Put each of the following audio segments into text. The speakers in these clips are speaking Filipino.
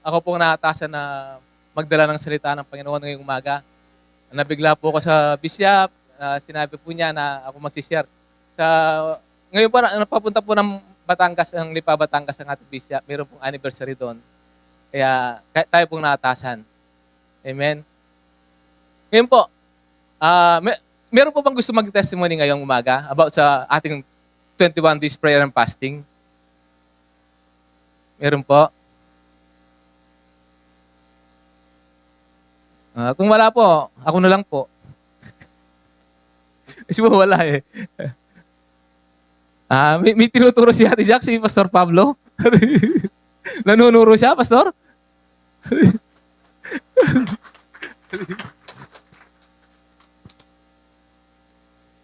ako po naatasan na magdala ng salita ng Panginoon ngayong umaga. Nabigla po ako sa bishop, sinabi po niya na ako magsi-share. Sa ngayon po napapunta po ng Batangas, ang Lipa Batangas ang ating bishop. Meron pong anniversary doon. Kaya tayo pong naatasan. Amen. Ngayon po, meron po bang gusto mag-testimony ngayong umaga about sa ating 21 days prayer and fasting? Meron po? Kung wala po, ako na lang po. Kasi po wala eh. May tinuturo si Ate Jack, si Pastor Pablo. Nanunuro siya, Pastor?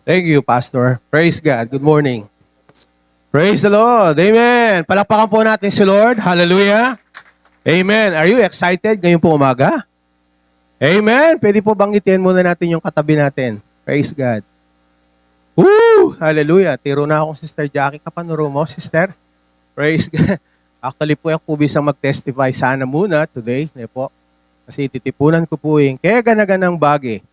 Thank you, Pastor. Praise God. Good morning. Praise the Lord. Amen. Palakpakan po natin si Lord. Hallelujah. Amen. Are you excited ngayong po umaga? Amen. Pwede po banggitin muna natin yung katabi natin. Praise God. Woo! Hallelujah. Tiro na akong Sister Jackie. Kapanuro mo, Sister? Praise God. Actually po, ako bisang mag-testify sana muna today. Po. Kasi titipunan ko po yung kaya ganaganang bagay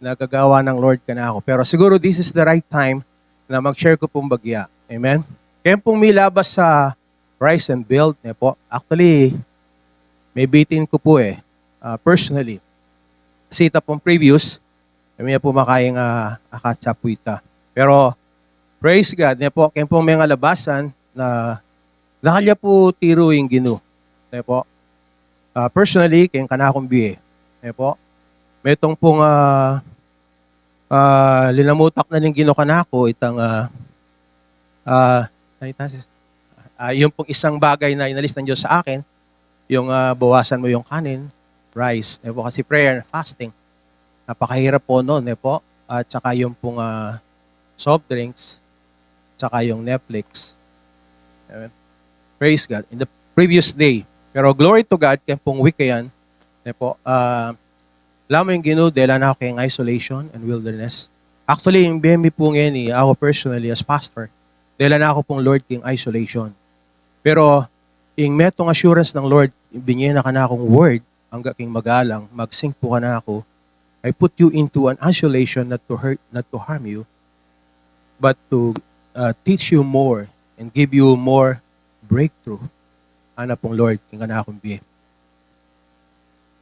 na gagawa ng Lord ka na ako. Pero siguro this is the right time na mag-share ko pong bagya. Amen? Kaya pong may labas sa Rise and Build, po. Actually, may bitin ko po personally. Kasi ita pong previous, may po makayang akatsapuita. Pero, praise God, po, kaya pong may labasan na nakalya po tiro yung ginu. Po. Personally, kaya ka na akong biye. Po. May itong pong linamutak na ng ginukanako itang yung pong isang bagay na inalis ng Diyos sa akin, yung bawasan mo yung kanin, rice, po, kasi prayer and fasting. Napakahirap po noon, po. At saka yung pong soft drinks, saka yung Netflix. Praise God. In the previous day. Pero glory to God, kaya pong week yan, po, alam mo yung Ginoo, dahil na ako kayong isolation and wilderness. Actually, yung BMB po ngayon, ako personally as pastor, dahil na ako pong Lord king isolation. Pero, yung metong assurance ng Lord, binigyan na ka na akong word, hanggang king magalang, mag-sync po ka na ako, I put you into an isolation not to hurt, not to harm you, but to teach you more and give you more breakthrough. Ana pong Lord, king ka na akong BMB.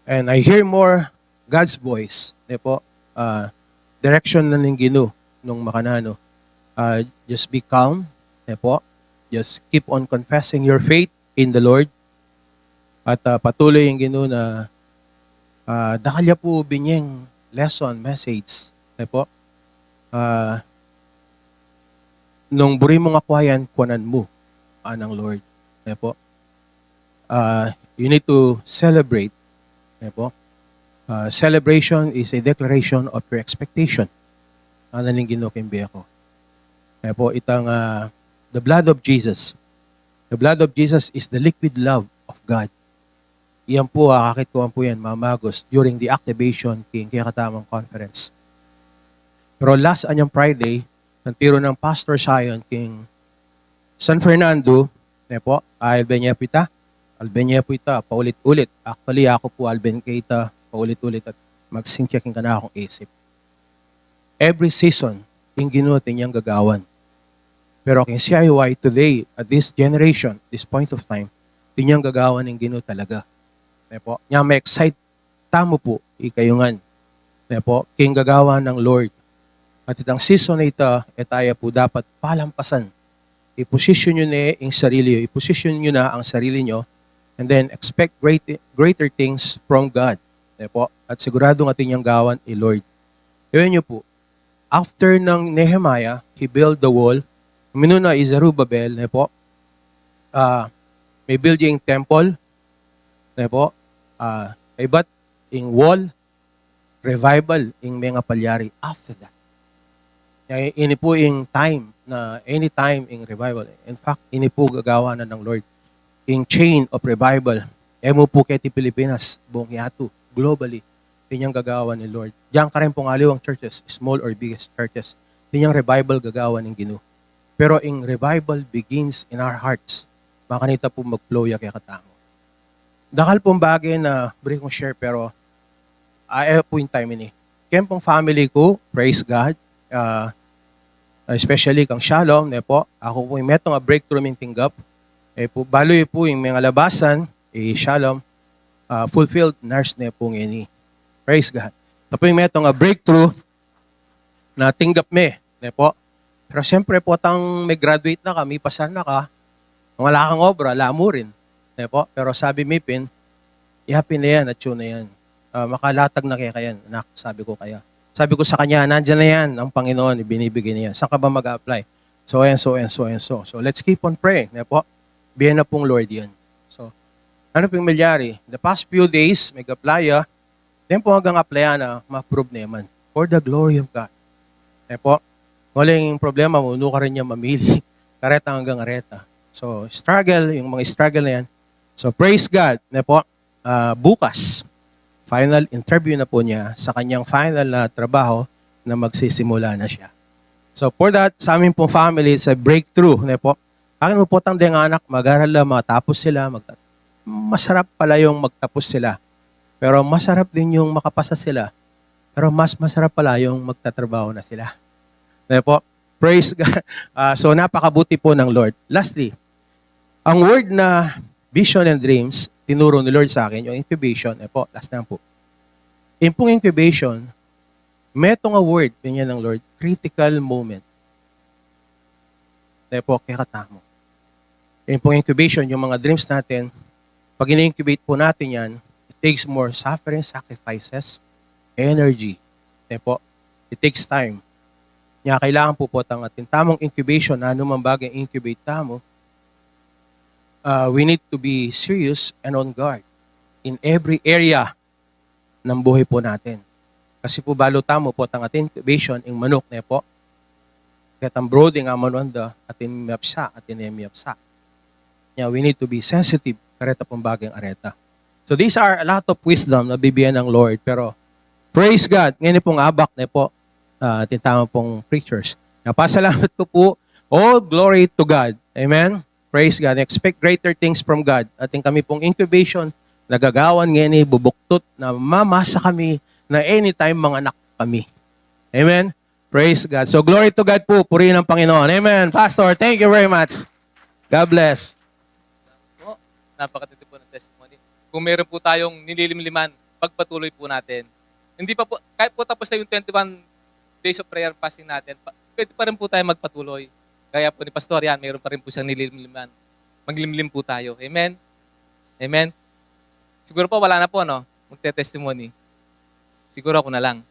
And I hear more God's voice, po, direction na ng Ginoo nung makanano. Just be calm, po. Just keep on confessing your faith in the Lord. At patuloy yung Ginoo na dakalya po binyeng lesson, message, po. Nung buri mong akwayan, kuwanan mo anang Lord. Po. You need to celebrate, po. Celebration is a declaration of your expectation. Ano ning ginokimbi ako. Kaya po, itang the blood of Jesus. The blood of Jesus is the liquid love of God. Iyan po, kakit ko po yan, mamagos, during the activation king kaya katamang conference. Pero last anyang Friday, ng tiro ng Pastor Zion King San Fernando, po, Alben Pita, paulit-ulit. Actually, ako po, Alben Keita, paulit-ulit at mag-syncing ka na akong isip. Every season, yung ginutin niyang gagawan. Pero king CIY today, at this generation, this point of time, yung gagawan ng ginu talaga. Po, niya may excite tamo po, ikayungan. Po, king gagawa ng Lord. At itang season na ito, tayo po dapat palampasan. I-position nyo na yung sarili, i-position nyo na ang sarili nyo, and then expect greater things from God. Po, at sigurado nga tinyang gawan, Lord. Ewan nyo po, after ng Nehemiah, he built the wall. Minuna is Zerubbabel, po, may building temple, po, iba't in wall, revival, in mga palyari after that. Ini po yung time na anytime in revival. In fact, ini po gagawa na ng Lord. In chain of revival. Emo po keti Pilipinas, buong yatu, globally, tinyang gagawa ni Lord. Diyan ka rin pong aliwang churches, small or biggest churches, tinyang revival gagawa ng Ginoo. Pero in revival begins in our hearts. Makanita po mag-flow ya kaya katamo. dakal pong bagay na bring kong share pero ayaw po yung time ini. Kaya pong family ko, praise God, especially kang Shalom, ne po, ako po yung metong nga breakthrough ming tinggap, po, baloy po yung mga labasan, Shalom, fulfilled nurse ne po ini. Praise God. Ito po yung metong nga breakthrough na tinggap me, ne po. Pero siyempre po, tang may graduate na kami, pasar na ka, kung wala kang obra, lamo rin. Ne po. Pero sabi mi Pin, i-happy na yan at tune na yan. Makalatag na kaya yan, anak, sabi ko kaya. Sabi ko sa kanya, nandyan na yan, ang Panginoon, ibinibigay niya yan. Saan ka ba mag-apply? So, and so, and so, and so. So, let's keep on praying. Ne po? Biyan na pong Lord yan. So, ano pong milyari? The past few days, may apply, then po hanggang applyan na ma-approve na yaman. For the glory of God. Ne po? Walang problema mo, ka rin niya mamili. Kareta hanggang areta. So, struggle, yung mga struggle na yan. So, praise God. Ne po? Bukas, final interview na po niya sa kanyang final na trabaho na magsisimula na siya. So for that, sa amin pong family, it's a breakthrough. Ne po? Akin mo po tang ding anak, mag-aral lang, matapos sila. Masarap pala yung magtapos sila. Pero masarap din yung makapasa sila. Pero mas masarap pala yung magtatrabaho na sila. Ne po? Praise God. So napakabuti po ng Lord. Lastly, ang word na vision and dreams, tinuro ni Lord sa akin, yung incubation, po, last na po. Yung pong incubation, meto nga word, ganyan ng Lord, critical moment. Po, kaya katamo. Yung pong incubation, yung mga dreams natin, pag in-incubate po natin yan, it takes more suffering, sacrifices, energy. Po, it takes time. Kaya kailangan po ang ating tamang incubation, na anumang bagay incubate tamo, we need to be serious and on guard in every area ng buhay po natin. Kasi po balo tamo po ang ating incubation ng manok na po. Kaya ang brooding ang manonda atin miyapsa, atin miyapsa. Yeah, we need to be sensitive kareta pong bagay areta. So these are a lot of wisdom na bibigyan ng Lord. Pero praise God, ngayon pong abak na po, tintama pong preachers. Napasalamat ko po, all glory to God. Amen? Praise God. Expect greater things from God. Ating kami pong incubation, nagagawan ngayon, bubuktot na mamasa kami na anytime mga anak kami. Amen? Praise God. So glory to God po. Purihin ang Panginoon. Amen. Pastor, thank you very much. God bless. Po, napakatindi po ng testimony. Kung meron po tayong nililimliman, pagpatuloy po natin. Hindi pa po, kahit po tapos na yung 21 days of prayer fasting natin, pwede pa rin po tayo magpatuloy. Gaya po ni Pastor yan, mayroon pa rin po siyang nililimliman. Maglimlim po tayo. Amen? Amen? Siguro po wala na po, no? Magte-testimony. Siguro ako na lang.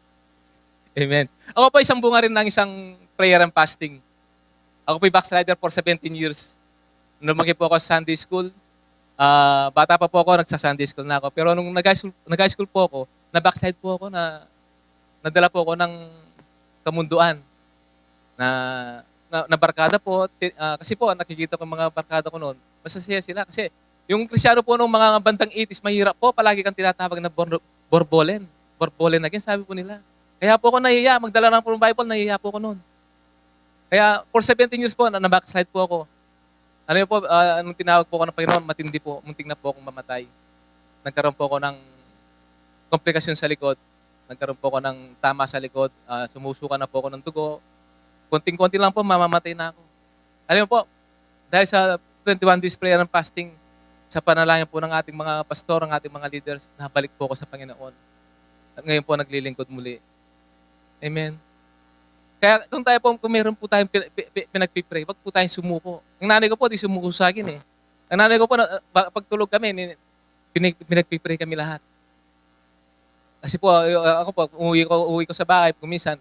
Amen. Ako po isang bunga rin ng isang prayer and fasting. Ako po backslider for 17 years. Lumaki po ako sa Sunday school. Bata pa po ako, nagsa-Sunday school na ako. Pero nung nag-high school po ako, na-backslide po ako na nadala po ako ng kamunduan. Na barkada po, kasi po nakikita ko mga barkada ko noon, masasaya sila kasi yung Kristyano po nung mga bandang 80s, mahirap po, palagi kang tinatawag na borbolen. Borbolen again, sabi po nila. Kaya po ako nahiya, magdala ng Bible, nahiya po ako noon. Kaya for 17 years po, na-backslide po ako. Ano yun po, nung tinawag po ako ng Panginoon, matindi po, munting na po akong mamatay. Nagkaroon po ako ng komplikasyon sa likod. Nagkaroon po ako ng tama sa likod. Sumusuka na po ako ng dugo. Konting-konti lang po, mamamatay na ako. Alam mo po, dahil sa 21 days prayer and fasting, sa panalangin po ng ating mga pastor, ng ating mga leaders, nabalik po ako sa Panginoon. At ngayon po, naglilingkod muli. Amen. Kaya kung tayo po, kung meron po tayong pinagpipray, wag po tayong sumuko. Ang nanay ko po, di sumuko sa akin eh. Ang nanay ko po, pagtulog kami, pinagpipray kami lahat. Kasi po, ako po, uwi ko sa bahay, kung minsan,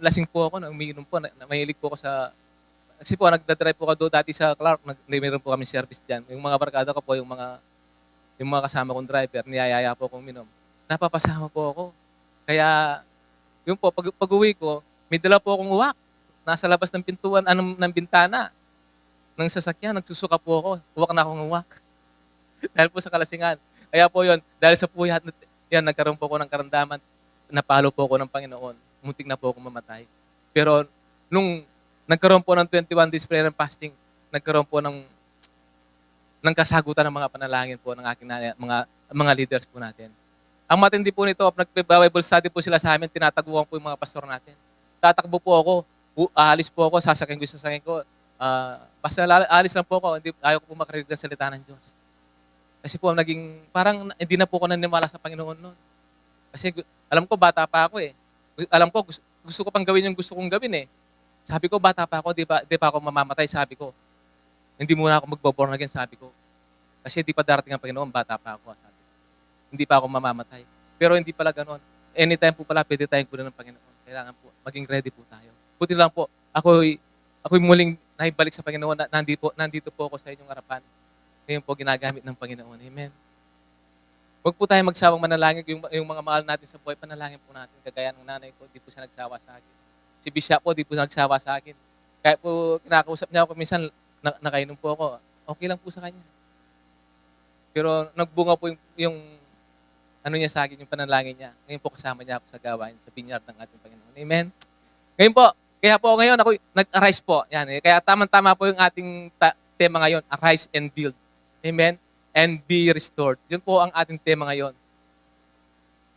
lasing po ako, umiinom po, mahilig po ako sa, kasi po, nagdadrive po ako doon dati sa Clark, meron po kami service dyan. Yung mga barkada ko po, yung mga kasama kong driver, niyayaya po akong minom. Napapasama po ako. Kaya, yun po, pag uwi ko, may dala po akong uwak. Nasa labas ng pintuan, ng bintana ng sasakyan, nagsusuka po ako. Uwak na akong uwak. Dahil po sa kalasingan. Kaya po yun, dahil sa puyat, yan, nagkaroon po ako ng karamdaman. Napalo po ako ng Panginoon. Muntik na po akong mamatay. Pero nung nagkaroon po ng 21 days prayer and fasting, nagkaroon po ng ng kasagutan ng mga panalangin po ng aking mga leaders po natin. Ang matindi po nito, nagbe-Bible study po sila sa amin, tinataguan po yung mga pastor natin. Tatakbo po ako, aalis po ako, sasakyan ko yung sasakyan ko. Basta aalis lang po ako, ayaw ko po makarinig ng salita ng Diyos. Kasi po naging, parang hindi na po ako nanimala sa Panginoon noon. Kasi alam ko, bata pa ako eh. Alam ko, gusto ko pang gawin yung gusto kong gawin eh. Sabi ko, bata pa ako, di pa ako mamamatay, sabi ko. Hindi muna ako magbo-born again, sabi ko. Kasi di pa darating ang Panginoon, bata pa ako. Sabi. Hindi pa ako mamamatay. Pero hindi pala ganon. Anytime po pala, pwede tayong kunin ng Panginoon. Kailangan po, maging ready po tayo. Buti lang po, ako'y muling naibalik sa Panginoon. Nandito po ako sa inyong harapan. Ngayon po, ginagamit ng Panginoon. Amen. Huwag po tayo magsawang manalangin. Yung mga mahal natin sa buhay, panalangin po natin. Kagaya ng nanay ko, di po siya nagsawa sa akin. Si Bishop po, di po nagsawa sa akin. Kaya po, kinakausap niya ako, minsan, nakainom po ako. Okay lang po sa kanya. Pero nagbunga po yung ano niya sa akin, yung panalangin niya. Ngayon po kasama niya ako sa gawain, sa vineyard ng ating Panginoon. Amen? Ngayon po, kaya po ngayon ako nag-arise po. Yan, eh. Kaya tamang-tama po yung ating tema ngayon, arise and build. Amen? And be restored. Yun po ang ating tema ngayon.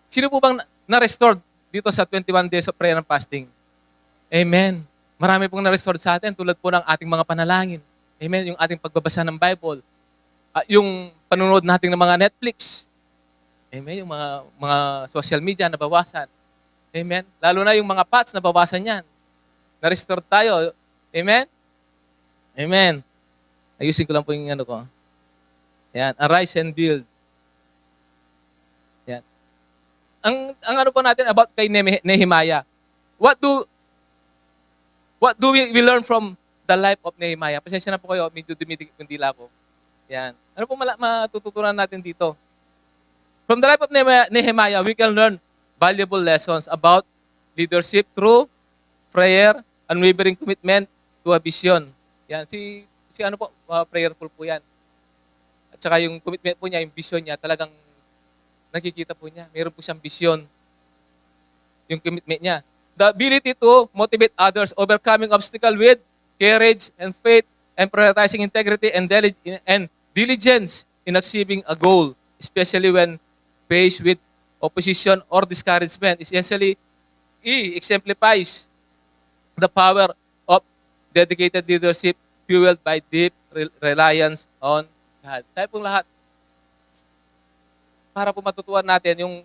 Sino po bang na-restored dito sa 21 days of prayer and fasting? Amen. Marami pong na-restored sa atin tulad po ng ating mga panalangin. Amen? Yung ating pagbabasa ng Bible. Yung panunod natin ng mga Netflix. Amen? Yung mga social media nabawasan. Amen? Lalo na yung mga pots nabawasan yan. Na-restore tayo. Amen? Amen. Ayusin ko lang po yung ano ko. Yan. Arise and build. Yan. Ang ano po natin about kay Nehemiah. What do we learn from the life of Nehemiah? Pasensya na po kayo, medyo dumidig yung dila ko. Yan. Ano po matututunan natin dito? From the life of Nehemiah, we can learn valuable lessons about leadership through prayer, unwavering commitment to a vision. Yan. Si ano po, prayerful po yan. At saka yung commitment po niya, yung vision niya, talagang nakikita po niya. Meron po siyang vision. Yung commitment niya. The ability to motivate others, overcoming obstacle with courage and faith, and prioritizing integrity and diligence in achieving a goal, especially when faced with opposition or discouragement. Essentially, exemplifies the power of dedicated leadership fueled by deep reliance on God. Tayo pong lahat, para po matutuan natin yung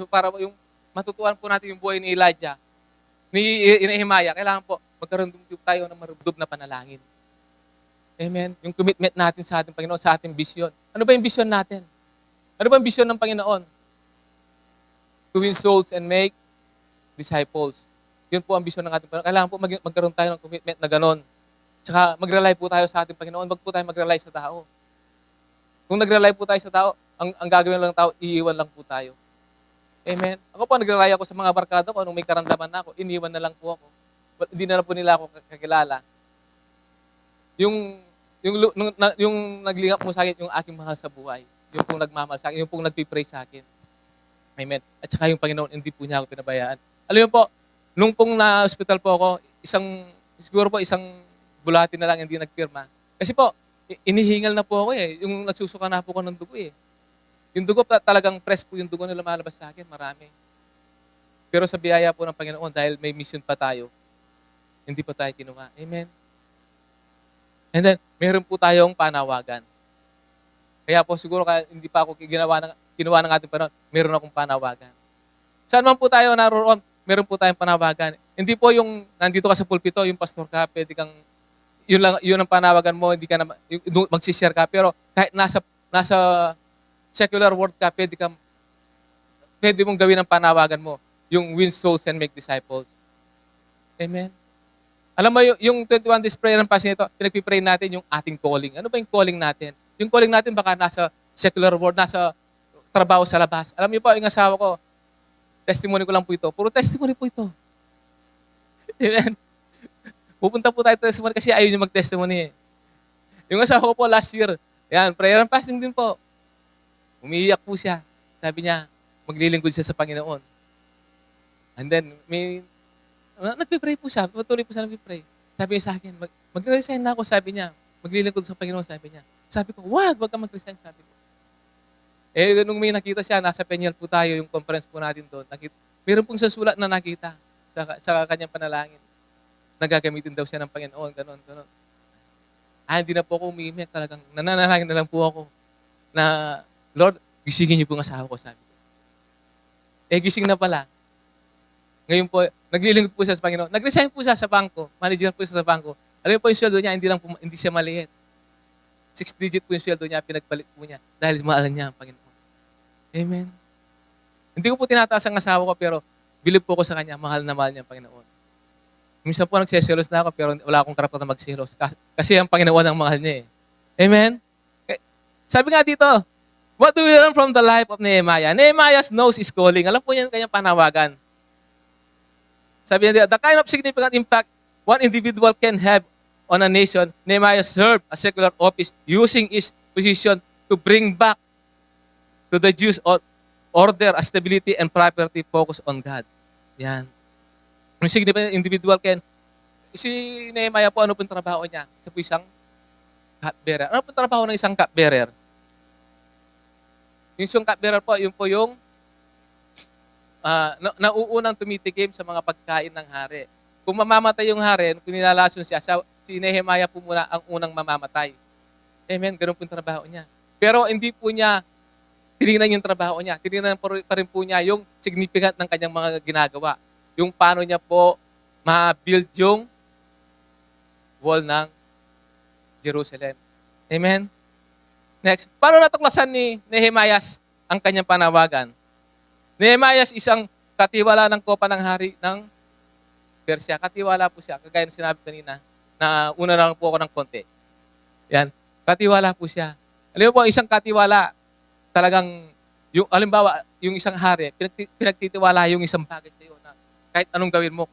para yung matutuan po natin yung buhay ni Elijah, ni Nehemiah, kailangan po magkaroon tayo ng marubdob na panalangin. Amen. Yung commitment natin sa ating Panginoon, sa ating vision. Ano ba yung vision natin? Ano ba yung vision ng Panginoon? To win souls and make disciples. Yun po ang vision ng ating Panginoon. Kailangan po magkaroon tayo ng commitment na ganon. Tsaka mag-rely po tayo sa ating Panginoon. Wag po tayo mag-rely sa tao. Kung nag-rely po tayo sa tao, ang gagawin lang ng tao, iiwan lang po tayo. Amen. Ako po, nag-rely ako sa mga barkada ko. Nung may karamdaman na ako, iniwan na lang po ako. But hindi na po nila ako kakilala. Yung naglingap mo sa akin, yung aking mahal sa buhay. Yung pong nagmamahal sa akin, yung pong nagpipray sa akin. Amen. At saka yung Panginoon, hindi po niya ako pinabayaan. Alam mo po, nung pong na-hospital po ako, siguro po isang bulati na lang hindi nagpirma. Kasi po, inihingal na po ako eh. Yung nagsusuka na po ko ng dugo eh. Yung dugo, talagang press po yung dugo na lumalabas sa akin, marami. Pero sa biyaya po ng Panginoon, dahil may mission pa tayo, hindi pa tayo kinuha. Amen. And then, meron po tayong panawagan. Kaya po siguro hindi pa ako kinuha ng ating Panginoon, meron akong panawagan. Saan man po tayo naroon, meron po tayong panawagan. Hindi po yung nandito ka sa pulpito, yung pastor ka, pwede kang, yun ang panawagan mo, hindi ka na, magsishare ka. Pero kahit nasa secular world ka, pwede mong gawin ang panawagan mo, yung win souls and make disciples. Amen. Alam mo, yung 21 days prayer and fasting ito, pinagpipray natin yung ating calling. Ano ba yung calling natin? Yung calling natin baka nasa secular world, nasa trabaho sa labas. Alam niyo po, yung asawa ko, testimony ko lang po ito. Puro testimony po ito. Amen. Pupunta po tayo testimony kasi ayaw niyo mag-testimony eh. Yung asawa ko po last year, yan, prayer and fasting din po. Umiiyak po siya. Sabi niya, maglilingkod siya sa Panginoon. And then, nagpipray po siya. Patuloy po siya nagpipray. Sabi niya sa akin, mag-resign na ako, sabi niya. Maglilingkod sa Panginoon, sabi niya. Sabi ko, wag ka mag-resign, sabi ko. Eh, nung may nakita siya, nasa Peñal po tayo, yung conference po natin doon, meron pong sa sulat na nakita sa kanyang panalangin. Nagagamitin daw siya ng Panginoon, gano'n, gano'n. Hindi na po ako umimik, talagang nananalangin na lang po ako na, Lord, gisingin niyo po ang asawa ko, sabi ko. Eh, gising na pala. Ngayon po, naglilingkod po siya sa Panginoon. Nag-resign po siya sa bangko, manager po siya sa bangko. Alam mo po yung sweldo niya, hindi siya maliit. 6-digit po yung sweldo niya, pinagpalit po niya dahil maalan niya ang Panginoon. Amen. Hindi ko po tinataas ang asawa ko, pero bilib po ko sa kanya, mahal na mahal niya ang Panginoon. Minsan po nagseselos na ako, pero wala akong karapatan na magselos. Kasi ang Panginoon ang mahal niya eh. Amen? Sabi nga dito, what do we learn from the life of Nehemiah? Nehemiah knows his calling. Alam po yan kanyang panawagan. Sabi niya, the kind of significant impact one individual can have on a nation, Nehemiah served a secular office using his position to bring back to the Jews order, stability, and property focus on God. Yan. Yung significant individual si Nehemiah po, ano pong trabaho niya? Siya po isang cupbearer. Ano pong trabaho ng isang cupbearer? Yung isang cupbearer po, yun po yung nauunang tumitikim sa mga pagkain ng hari. Kung mamamatay yung hari, kung nilalason siya, si Nehemiah po muna ang unang mamamatay. Amen, ganun po yung trabaho niya. Pero hindi po niya tinignan yung trabaho niya. Tinignan pa rin po niya yung significant ng kanyang mga ginagawa. Yung paano niya po ma-build yung wall ng Jerusalem. Amen? Next, paano natuklasan ni Nehemiah ang kanyang panawagan? Nehemiah isang katiwala ng kopa ng hari ng Persia. Katiwala po siya. Kagaya ng sinabi kanina, na una lang po ako ng konti. Yan. Katiwala po siya. Alam mo po, isang katiwala, talagang, yung, alimbawa, yung isang hari, pinagtitiwala yung isang bagay sa iyo na kahit anong gawin mo,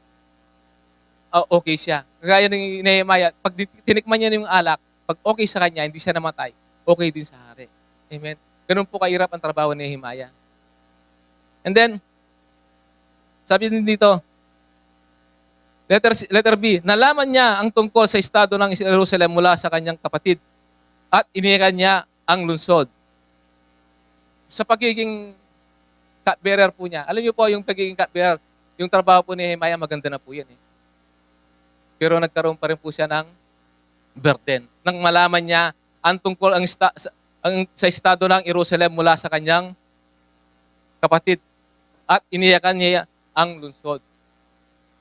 okay siya. Kagaya ng Nehemiah, pag tinikman niya yung alak, pag okay sa kanya, hindi siya namatay, okay din sa hari. Amen? Ganun po kahirap ang trabaho ni Nehemiah. And then, sabi din dito, letter B, nalaman niya ang tungkol sa estado ng Jerusalem mula sa kanyang kapatid at iniyakan niya ang lungsod. Sa pagiging cupbearer po niya, alam niyo po yung pagiging cupbearer, yung trabaho po ni Nehemiah, maganda na po yan eh. Pero nagkaroon pa rin po siya ng burden. Nang malaman niya ang tungkol sa estado ng Jerusalem mula sa kanyang kapatid at iniyakan niya ang lungsod.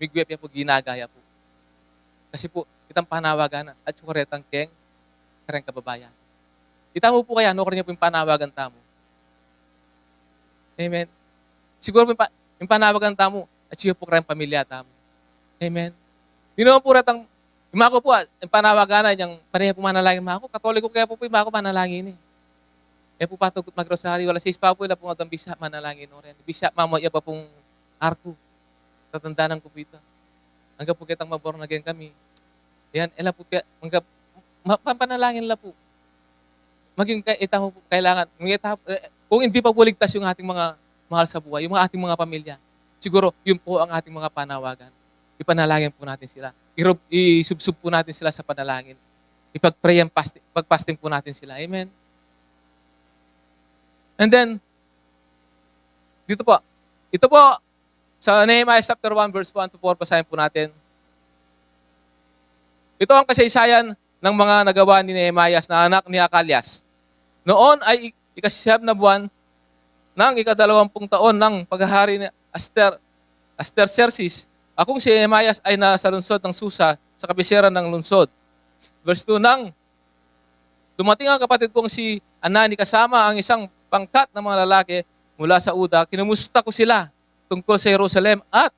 Migwep niya po, ginagaya po. Kasi po, itang panawagan at sukaretang kareng kababayan. Itamo po kaya, no, niya po yung panawagan tamo. Amen. Siguro po yung panawagan tamo, at siya po kareng pamilya tamo. Amen. Di naman po ratang, yung mga ko po, yung panawagan yung pareha po manalangin mga ko, katoliko kaya po yung mga ko manalangin eh. Eh po patugot mag-rosary, wala 6 pa po, ila po nga bisa manalangin o rin. Bisa, mamaya pa pong arko. Tatandaan ko po ito. Hanggang po kitang maborn again kami. Yan, ila po, hanggang, mapanalangin la po. Maging ita po, kailangan, kung hindi pa po ligtas yung ating mga mahal sa buhay, yung ating mga pamilya, siguro, yun po ang ating mga panawagan. Ipanalangin po natin sila. Isubsub po natin sila sa panalangin. Ipag-pray and pag-fasting po natin sila. Amen? And then, dito po, ito po, sa Nehemiah chapter 1, verse 1 to 4, basahin po natin. Ito ang kasaysayan ng mga nagawa ni Nehemiah na anak ni Akalias. Noon ay ika-7 na buwan ng ika-20 taon ng paghahari ni Artaxerxes. Akong si Nehemiah ay nasa lungsod ng Susa sa kabisera ng lungsod. Verse 2, nang dumating ang kapatid kong si Anani kasama ang isang pangkat ng mga lalaki mula sa Uda, kinumusta ko sila tungkol sa Jerusalem at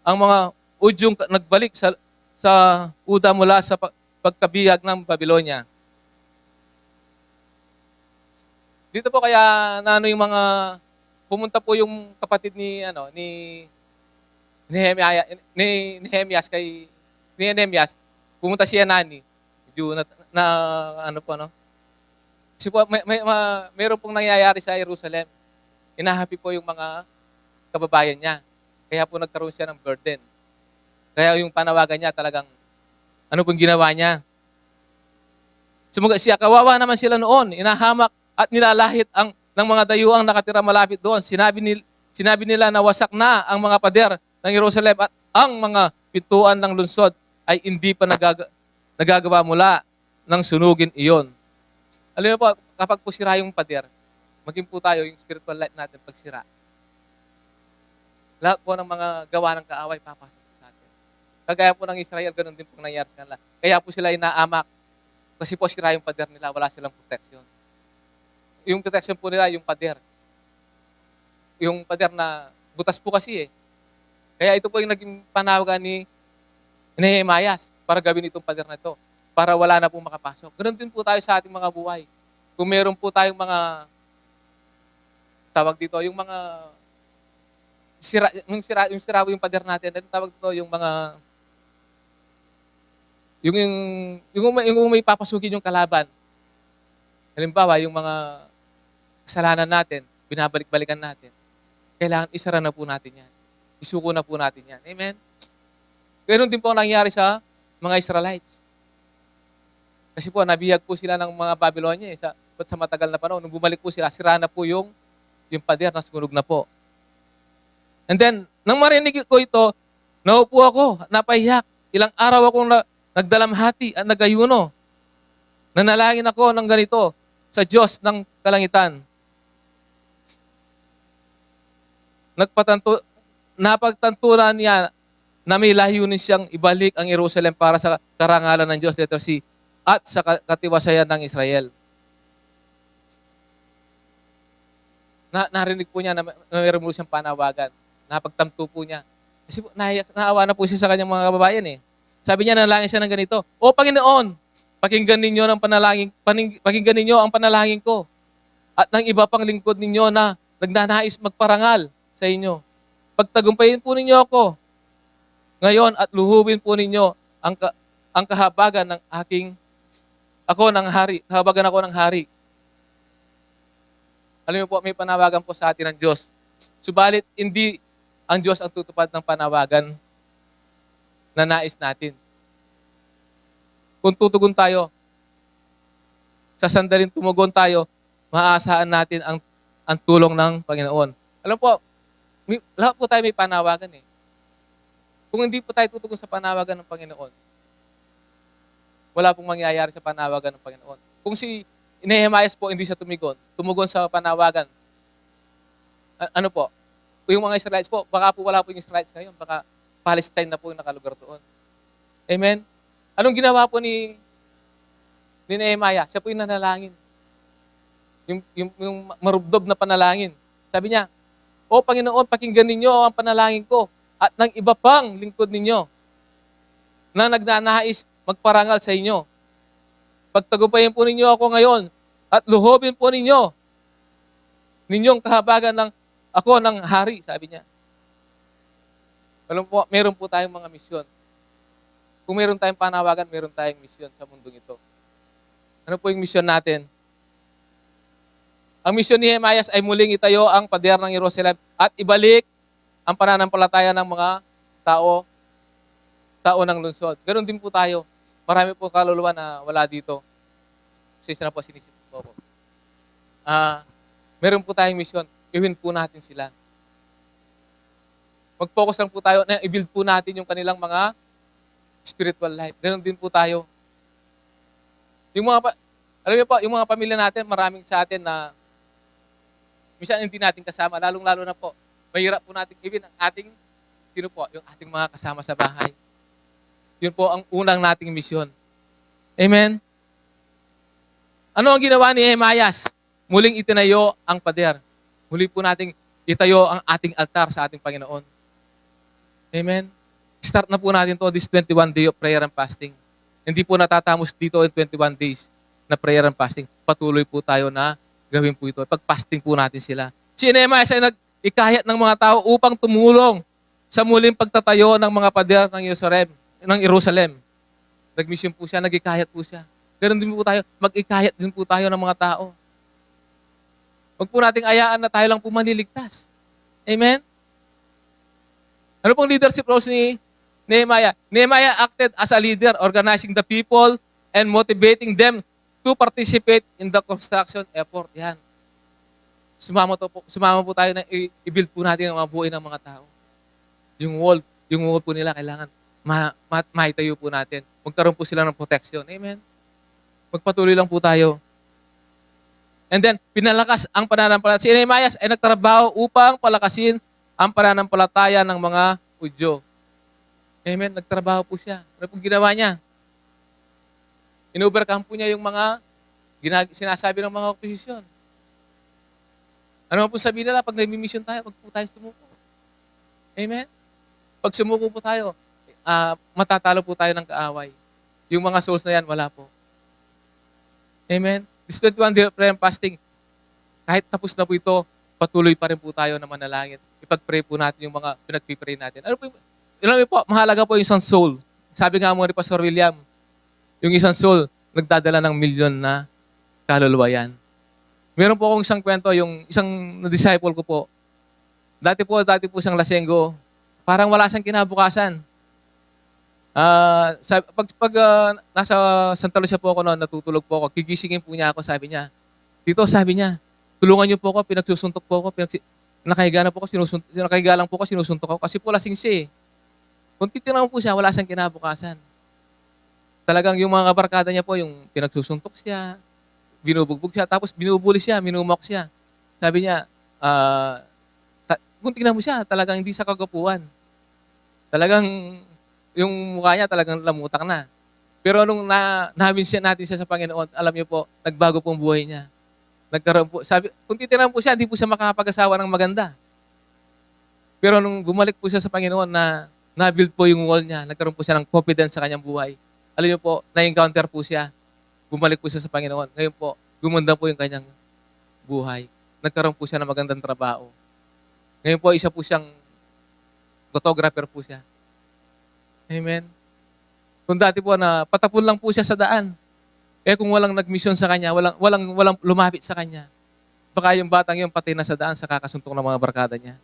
ang mga udyong nagbalik sa Uda mula sa pagkabihag ng Babylonia. Dito po kaya naano yung mga pumunta po yung kapatid ni Nehemias kay Nehemias, pumunta si Anani. Medyo na ano po no. Kasi po mayroon pong nangyayari sa Jerusalem. Inahappy po yung mga kababayan niya. Kaya po nagkaroon siya ng burden. Kaya yung panawagan niya talagang ano pong ginawa niya? Sumagot siya, kawawa naman sila noon, inahamak at nilalahit ng mga dayuang nakatira malapit doon. Sinabi nila na wasak na ang mga pader ng Jerusalem at ang mga pintuan ng lungsod ay hindi pa nagagawa mula ng sunugin iyon. Alam niyo po, kapag po sira yung pader, maging po tayo yung spiritual life natin pag sira. Lahat po ng mga gawa ng kaaway papasok po sa atin. Kagaya po ng Israel, ganun din po nangyari sa kanila. Kaya po sila inaamak kasi po sira yung pader nila, wala silang protection. Yung protection po nila, yung pader. Yung pader na butas po kasi eh. Kaya ito po yung naging panawagan ni Nehemias para gawin itong pader na ito. Para wala na pong makapasok. Ganun din po tayo sa ating mga buhay. Kung meron po tayong mga tawag dito, yung mga yung sira yung pader natin, ano tawag dito, yung mga yung may papasukin yung kalaban. Halimbawa, yung mga kasalanan natin, binabalik-balikan natin. Kailangan isara na po natin yan. Isuko na po natin yan. Amen? Ganun din po ang nangyari sa mga Israelites. Kasi po, nabihag po sila ng mga Babylonia sa matagal na panahon. Nung bumalik po sila, sira na po yung pader na sunog na po. And then, nang marinig ko ito, naupo ako, napahiyak. Ilang araw akong nagdalamhati at nagayuno. Nanalangin ako ng ganito sa Diyos ng kalangitan. Napagtanturan niya na may layunin siyang ibalik ang Jerusalem para sa karangalan ng Diyos, letter C, at sa katiwasayan ng Israel. Narinig po niya na mayroon mo siyang panawagan. Napagtamto po niya. Kasi po, naawa na po siya sa kanyang mga kababayan eh. Sabi niya, nanalangin siya ng ganito, O Panginoon, pakinggan ninyo ang panalangin ko at ng iba pang lingkod ninyo na nagnanais magparangal sa inyo. Pagtagumpayin po ninyo ako ngayon at luhubin po ninyo ang kahabagan ng kahabagan ako ng hari. Alam niyo po, may panawagan po sa atin ng Diyos. Subalit, hindi ang Diyos ang tutupad ng panawagan na nais natin. Kung tutugon tayo, sa sandaling tumugon tayo, maaasahan natin ang tulong ng Panginoon. Alam po, lahat po tayo may panawagan eh. Kung hindi po tayo tutugon sa panawagan ng Panginoon, wala pong mangyayari sa panawagan ng Panginoon. Kung si Nehemias po hindi siya tumugon sa panawagan, ano po, yung mga Israelites po, baka po wala po yung Israelites ngayon, baka Palestine na po yung nakalugar doon. Amen? Anong ginawa po ni Nehemiah? Siya po yung nanalangin. Yung marubdob na panalangin. Sabi niya, O Panginoon, pakinggan ninyo ang panalangin ko at ng iba pang lingkod ninyo na nagnanais magparangal sa inyo. Pagtagumpayin po ninyo ako ngayon at luhobin po ninyong kahabagan ng hari, sabi niya. Alam po, meron po tayong mga misyon. Kung meron tayong panawagan, meron tayong misyon sa mundong ito. Ano po yung misyon natin? Ang misyon ni Nehemias ay muling itayo ang pader ng Jerusalem at ibalik ang pananampalataya ng mga tao ng lungsod. Ganon din po tayo. Marami po kaluluwa na wala dito. Isa na po, sinisip po po. Meron po tayong misyon. Iwin po natin sila. Mag-focus lang po tayo na i-build po natin yung kanilang mga spiritual life. Ganon din po tayo. Alam niyo po, yung mga pamilya natin, maraming sa atin na minsan hindi natin kasama, lalong-lalo na po, mahirap po natin gawin ang ating, yung ating mga kasama sa bahay. Yun po ang unang nating misyon. Amen? Ano ang ginawa ni Nehemias? Muling itinayo ang pader. Muli po nating itayo ang ating altar sa ating Panginoon. Amen? Start na po natin to this 21 day of prayer and fasting. Hindi po natatamos dito in 21 days na prayer and fasting. Patuloy po tayo na gawin po ito. Pag-fasting po natin sila. Si Nehemias ay nag-ikayat ng mga tao upang tumulong sa muling pagtatayo ng mga pader ng Jerusalem. Nag-mission po siya, nag-ikayat po siya. Ganun din po tayo, mag-ikayat din po tayo ng mga tao. Huwag po nating ayaan na tayo lang po maliligtas. Amen? Ano pong leadership roles ni Nehemiah? Nehemiah acted as a leader, organizing the people and motivating them to participate in the construction effort. Yan. Sumama po tayo na i-build po natin ang mga buhay ng mga tao. Yung wall po nila kailangan maitayo po natin. Magkaroon po sila ng protection. Amen. Magpatuloy lang po tayo. And then, pinalakas ang pananampalataya. Si Nehemiah ay nagtrabaho upang palakasin ang pananampalataya ng mga Hudyo. Amen. Nagtrabaho po siya. Ano pong ginawa niya? In-overcome po niya yung mga sinasabi ng mga oposisyon. Ano po sabihin nila pag nag-mission tayo, wag po tayo sumuko. Amen. Pag sumuko po tayo, matatalo po tayo ng kaaway. Yung mga souls na yan, wala po. Amen. This 21 day of prayer and fasting, kahit tapos na po ito, patuloy pa rin po tayo na manalangin. Ipag-pray po natin yung mga pinag-pray natin. Ano po, alam mo po, mahalaga po yung isang soul. Sabi nga mo ni Pastor William, yung isang soul, nagdadala ng milyon na kaluluwa yan. Meron po akong isang kwento, yung isang disciple ko po. Dati po siyang lasenggo. Parang wala siyang kinabukasan. Pag nasa Santa Lucia po ako noon, natutulog po ako, gigisingin po niya ako, sabi niya, Tito, sabi niya, tulungan niyo po ako, pinagsusuntok po ako, nakahiga lang po ako, sinusuntok ako, kasi po lasing siya eh. Kung titignan mo po siya, wala siyang kinabukasan. Talagang yung mga kabarkada niya po, yung pinagsusuntok siya, binubugbog siya, tapos binubuli siya, minumok siya. Sabi niya, kung tignan mo siya, talagang hindi sa kagapuan. Talagang yung mukha niya talagang lamutang na. Pero nung namin natin siya sa Panginoon, alam niyo po, nagbago pong buhay niya. Nagkaroon po, sabi, kung titignan po siya, hindi po siya makakapag-asawa ng maganda. Pero nung bumalik po siya sa Panginoon na-build po yung wall niya, nagkaroon po siya ng confidence sa kanyang buhay. Alam niyo po, na-encounter po siya. Bumalik po siya sa Panginoon. Ngayon po, gumanda po yung kanyang buhay. Nagkaroon po siya ng magandang trabaho. Ngayon po, isa po siyang photographer po siya. Amen. Kung dati po na patapon lang po siya sa daan. Kung walang nag-mission sa kanya, walang lumapit sa kanya, baka yung batang yung patay na sa daan sa kakasuntok ng mga barkada niya.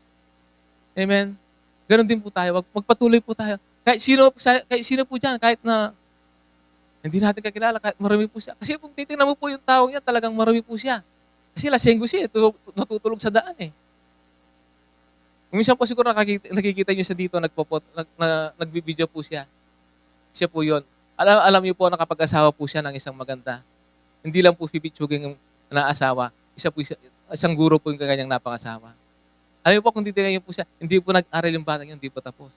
Amen. Ganon din po tayo. Magpatuloy po tayo. Kahit sino po dyan, kahit na hindi natin kakilala, kahit marami po siya. Kasi kung titignan mo po yung taong yan, talagang marami po siya. Kasi lasenggo siya, natutulog sa daan eh. Minsan po siguro nakikita niyo siya dito, nagbibideo po siya. Siya po yun. Alam niyo po, nakapag-asawa po siya ng isang maganda. Hindi lang po pipitsugin yung naasawa. Isang guro po yung kanyang napangasawa. Alam niyo po, kung titignan niyo po siya, hindi po nag-aral yung batang yun, hindi po tapos.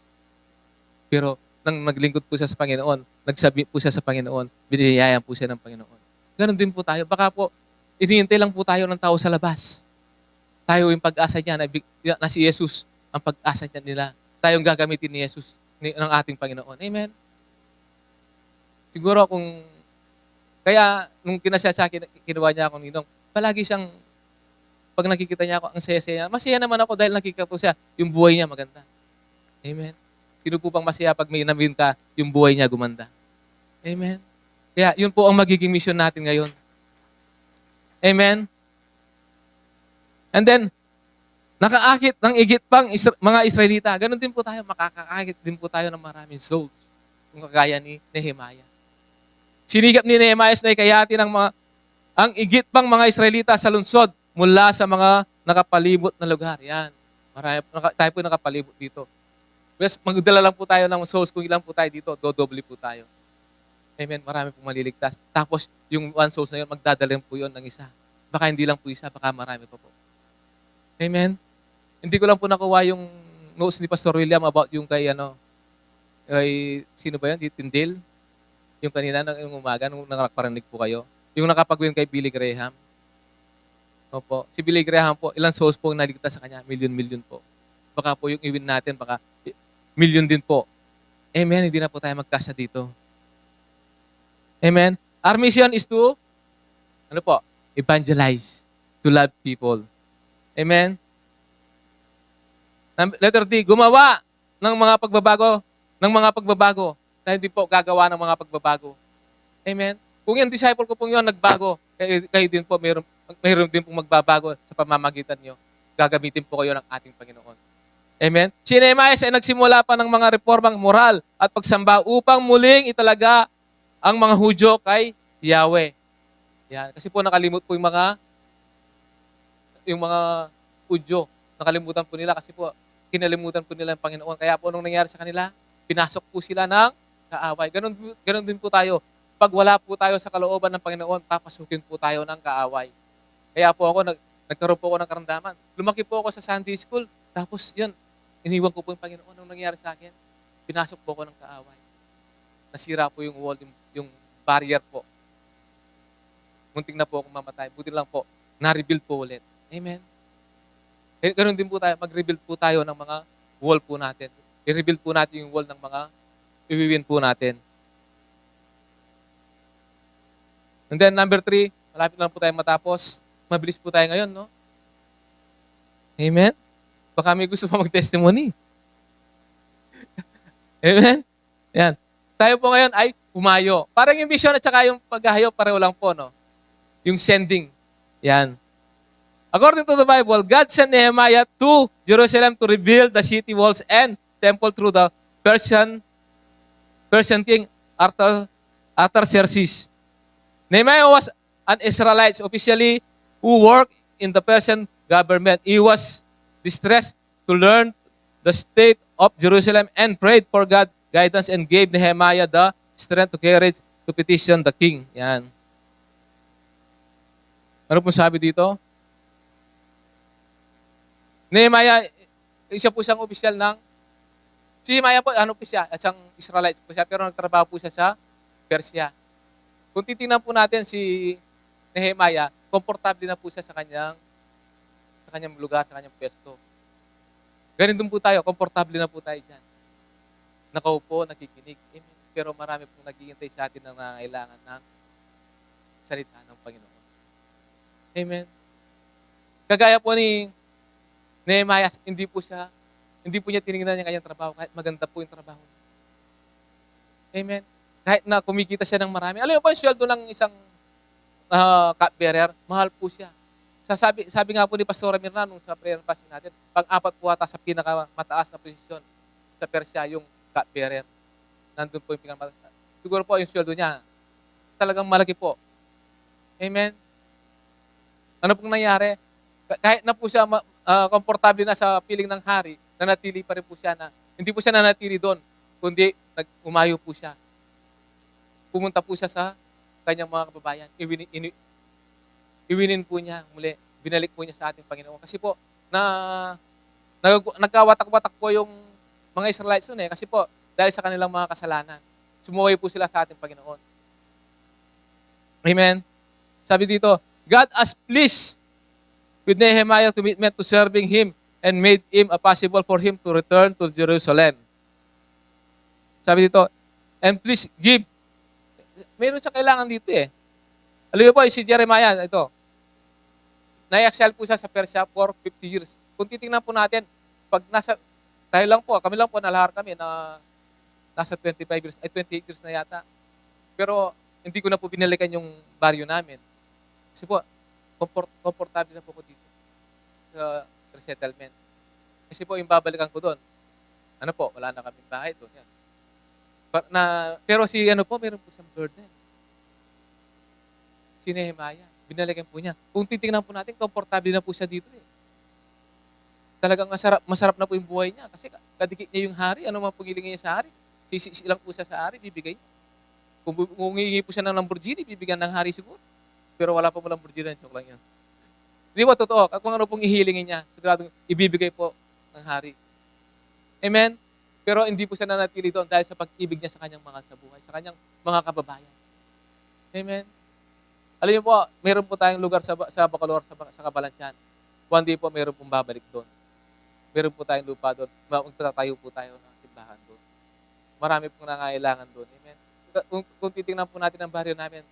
Pero nang naglingkod po siya sa Panginoon, nagsabi po siya sa Panginoon, biniyayan po siya ng Panginoon. Ganon din po tayo. Baka po, inihintay lang po tayo ng tao sa labas. Tayo yung pag-asa niya na si Jesus ang pag-asa niya nila. Tayong gagamitin ni Jesus ng ating Panginoon. Amen. Siguro kaya nung kinasya sa akin, kinuha niya ako ninong, palagi siyang, pag nakikita niya ako, ang saya-saya. Masaya naman ako dahil nakikita ko siya, yung buhay niya maganda. Amen. Sino po bang masaya pag may namin ka, yung buhay niya gumanda? Amen. Kaya yun po ang magiging mission natin ngayon. Amen. And then, nakaakit ng igit pang mga Israelita. Ganon din po tayo, makakaakit din po tayo ng maraming souls. Kung kagaya ni Nehemiah. Sinigap ni Nehemiah na ikayatin ang igit pang mga Israelita sa lungsod mula sa mga nakapalibot na lugar. Yan. Tayo po nakapalibot dito. Yes, magdala lang po tayo ng souls. Kung ilan po tayo dito, dodoble po tayo. Amen. Marami pong maliligtas. Tapos, yung one souls na yun, magdadala po yun ng isa. Baka hindi lang po isa, baka marami pa po. Amen. Hindi ko lang po nakuha yung notes ni Pastor William about yung kay sino ba yun? Tindale? Yung kanina, yung umaga, nung nakaparinig po kayo. Yung nakapag-win kay Billy Graham. Opo. Si Billy Graham po, ilang souls po ang naligtas sa kanya? Million po. Baka po yung i-win natin, baka million din po. Amen. Hindi na po tayo magkasa dito. Amen. Our mission is to, evangelize, to love people. Amen. Letter D, gumawa ng mga pagbabago. Tayo din po gagawa ng mga pagbabago. Amen. Kung yung disciple ko pong yun nagbago, kayo din po, mayroon din pong magbabago sa pamamagitan nyo. Gagamitin po kayo ng ating Panginoon. Amen. Si Nehemiah ay nagsimula pa ng mga reformang moral at pagsamba upang muling italaga ang mga Hudyo kay Yahweh. Yan. Kasi po nakalimot po yung mga Hudyo. Nakalimutan po nila kasi po kinalimutan po nila ang Panginoon. Kaya po anong nangyari sa kanila? Pinasok po sila ng kaaway. Ganun din po tayo. Pag wala po tayo sa kalooban ng Panginoon, papasukin po tayo ng kaaway. Kaya po ako, nagkaroon po ako ng karamdaman. Lumaki po ako sa Sunday school. Tapos yun, iniwan ko po yung Panginoon. Anong nangyari sa akin? Pinasok po ako ng kaaway. Nasira po yung wall, yung barrier po. Munting na po akong mamatay. Buti lang po, na-rebuild po ulit. Amen. Ganun din po tayo. Mag-rebuild po tayo ng mga wall po natin. I-rebuild po natin yung wall ng mga iwiwin po natin. And then number 3, malapit lang po tayo matapos. Mabilis po tayo ngayon, no? Amen? Baka may gusto pa mag-testimony. Amen? Yan. Tayo po ngayon ay humayo. Parang yung vision at saka yung paghahayo, pareho lang po, no? Yung sending. Yan. According to the Bible, God sent Nehemiah to Jerusalem to rebuild the city walls and temple through the Persian king Artaxerxes. Nehemiah was an Israelite officially who worked in the Persian government. He was distressed to learn the state of Jerusalem and prayed for God guidance and gave Nehemiah the strength to courage to petition the king. Yan. Ano po sabi dito? Nehemiah, isa po siyang opisyal si Nehemiah po, ano po siya? Isang Israelite po siya, pero nagtrabaho po siya sa Persia. Kung titingnan po natin si Nehemiah, komportable na po siya sa kanyang lugar, sa kanyang pwesto. Ganun din po tayo, komportable na po tayo dyan. Nakaupo, nakikinig. Amen. Pero marami pong naghihintay sa atin na nangangailangan ng salita ng Panginoon. Amen. Kagaya po ni Nehemiah, hindi po niya tinignan yung kanyang trabaho kahit maganda po yung trabaho niya. Amen. Kahit na kumikita siya ng marami. Alam mo po yung sweldo ng isang cupbearer, mahal po siya. Sabi nga po ni Pastor Mirna nung sa prayer fasting natin, pang-apat po ata sa pinakamataas na posisyon sa Persia yung cupbearer. Nandun po yung pinakamataas. Siguro po yung sweldo niya, talagang malaki po. Amen. Ano pong nangyari? Kahit na po siya komportable na sa piling ng hari, nanatili pa rin po siya na, hindi po siya nanatili doon, kundi umayo po siya. Pumunta po siya sa kanyang mga kababayan. Iwinin po niya muli. Binalik po niya sa ating Panginoon. Kasi po, nagkawatak-watak po yung mga Israelites noon kasi po, dahil sa kanilang mga kasalanan, sumuway po sila sa ating Panginoon. Amen? Sabi dito, God has pleased with Nehemiah's commitment to serving Him and made Him possible for him to return to Jerusalem. Sabi dito, and please give. Meron siya kailangan dito Alam mo po, si Jeremiah, ito, na-excel po siya sa Persia for 50 years. Kung titingnan po natin, kami lang po, nalahar kami na nasa 25 years, 28 years na yata. Pero hindi ko na po binalikan yung baryo namin. Kasi po, komportable na po ko dito sa resettlement. Kasi po, yung babalikan ko doon, wala na kaming bahay doon. Yan. Pero meron po siyang burden. Si Nehemiah, binalikan po niya. Kung titingnan po natin, komportable na po siya dito Talagang masarap na po yung buhay niya. Kasi kadikit niya yung hari, ano man pagilingin niya sa hari. Sisi lang po siya sa hari, bibigay niya. Kung humingi po siya ng Lamborghini, bibigyan ng hari siguro. Pero wala pa mo Lamborghini, joke lang yan. Hindi po totoo. Kung ano pong ihilingin niya, siguradong ibibigay po ng hari. Amen? Pero hindi po siya nanatili doon dahil sa pag-ibig niya sa kanyang mga sabuhay, sa kanyang mga kababayan. Amen? Alam niyo po, meron po tayong lugar sa Bacolor, sa Cabalantian. One day po, meron pong babalik doon. Meron po tayong lupa doon. Magtatayo po tayo ng simbahan doon. Marami pong nangailangan doon. Amen? Kung titingnan po natin ang baryo namin,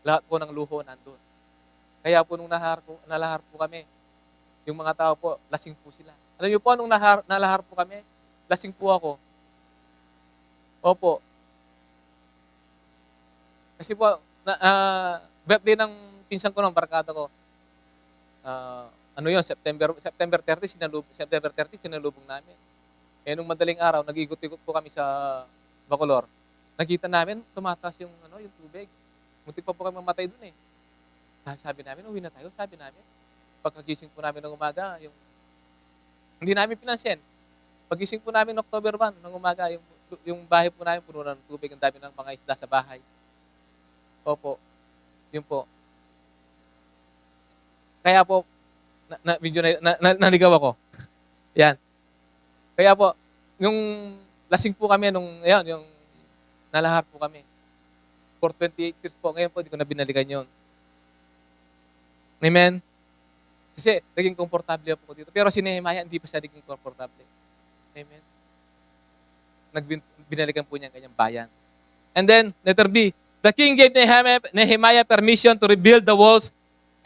lahat po ng luho nandun. Kaya po nung nalahar po kami, yung mga tao po, lasing po sila. Alam niyo po, nung nalahar po kami, lasing po ako. Opo. Kasi po, birthday ng pinsan ko ng barkada ko, September 30, sinalubong namin. Nung madaling araw, nag-ikot-ikot po kami sa Bacolor. Nakita namin, tumataas yung tubig. Muntik pa po kami mamatay dun Sabi namin, uwi na tayo. Sabi namin, pagkagising po namin ng umaga, hindi namin pinansin. Pagising po namin October 1 ng umaga, yung bahay po namin puno na ng tubig, ang dami ng mga isda sa bahay. Opo, yun po. Kaya po, medyo naligaw ako. Yan. Kaya po, yung lasing po kami yung nalahar po kami. For 28 years po, ngayon po, di ko na binalikan yun. Amen? Kasi naging komportable po dito. Pero si Nehemiah, hindi pa siya naging komportable. Amen? Binalikan po niya ang kanyang bayan. And then, letter B, the king gave Nehemiah permission to rebuild the walls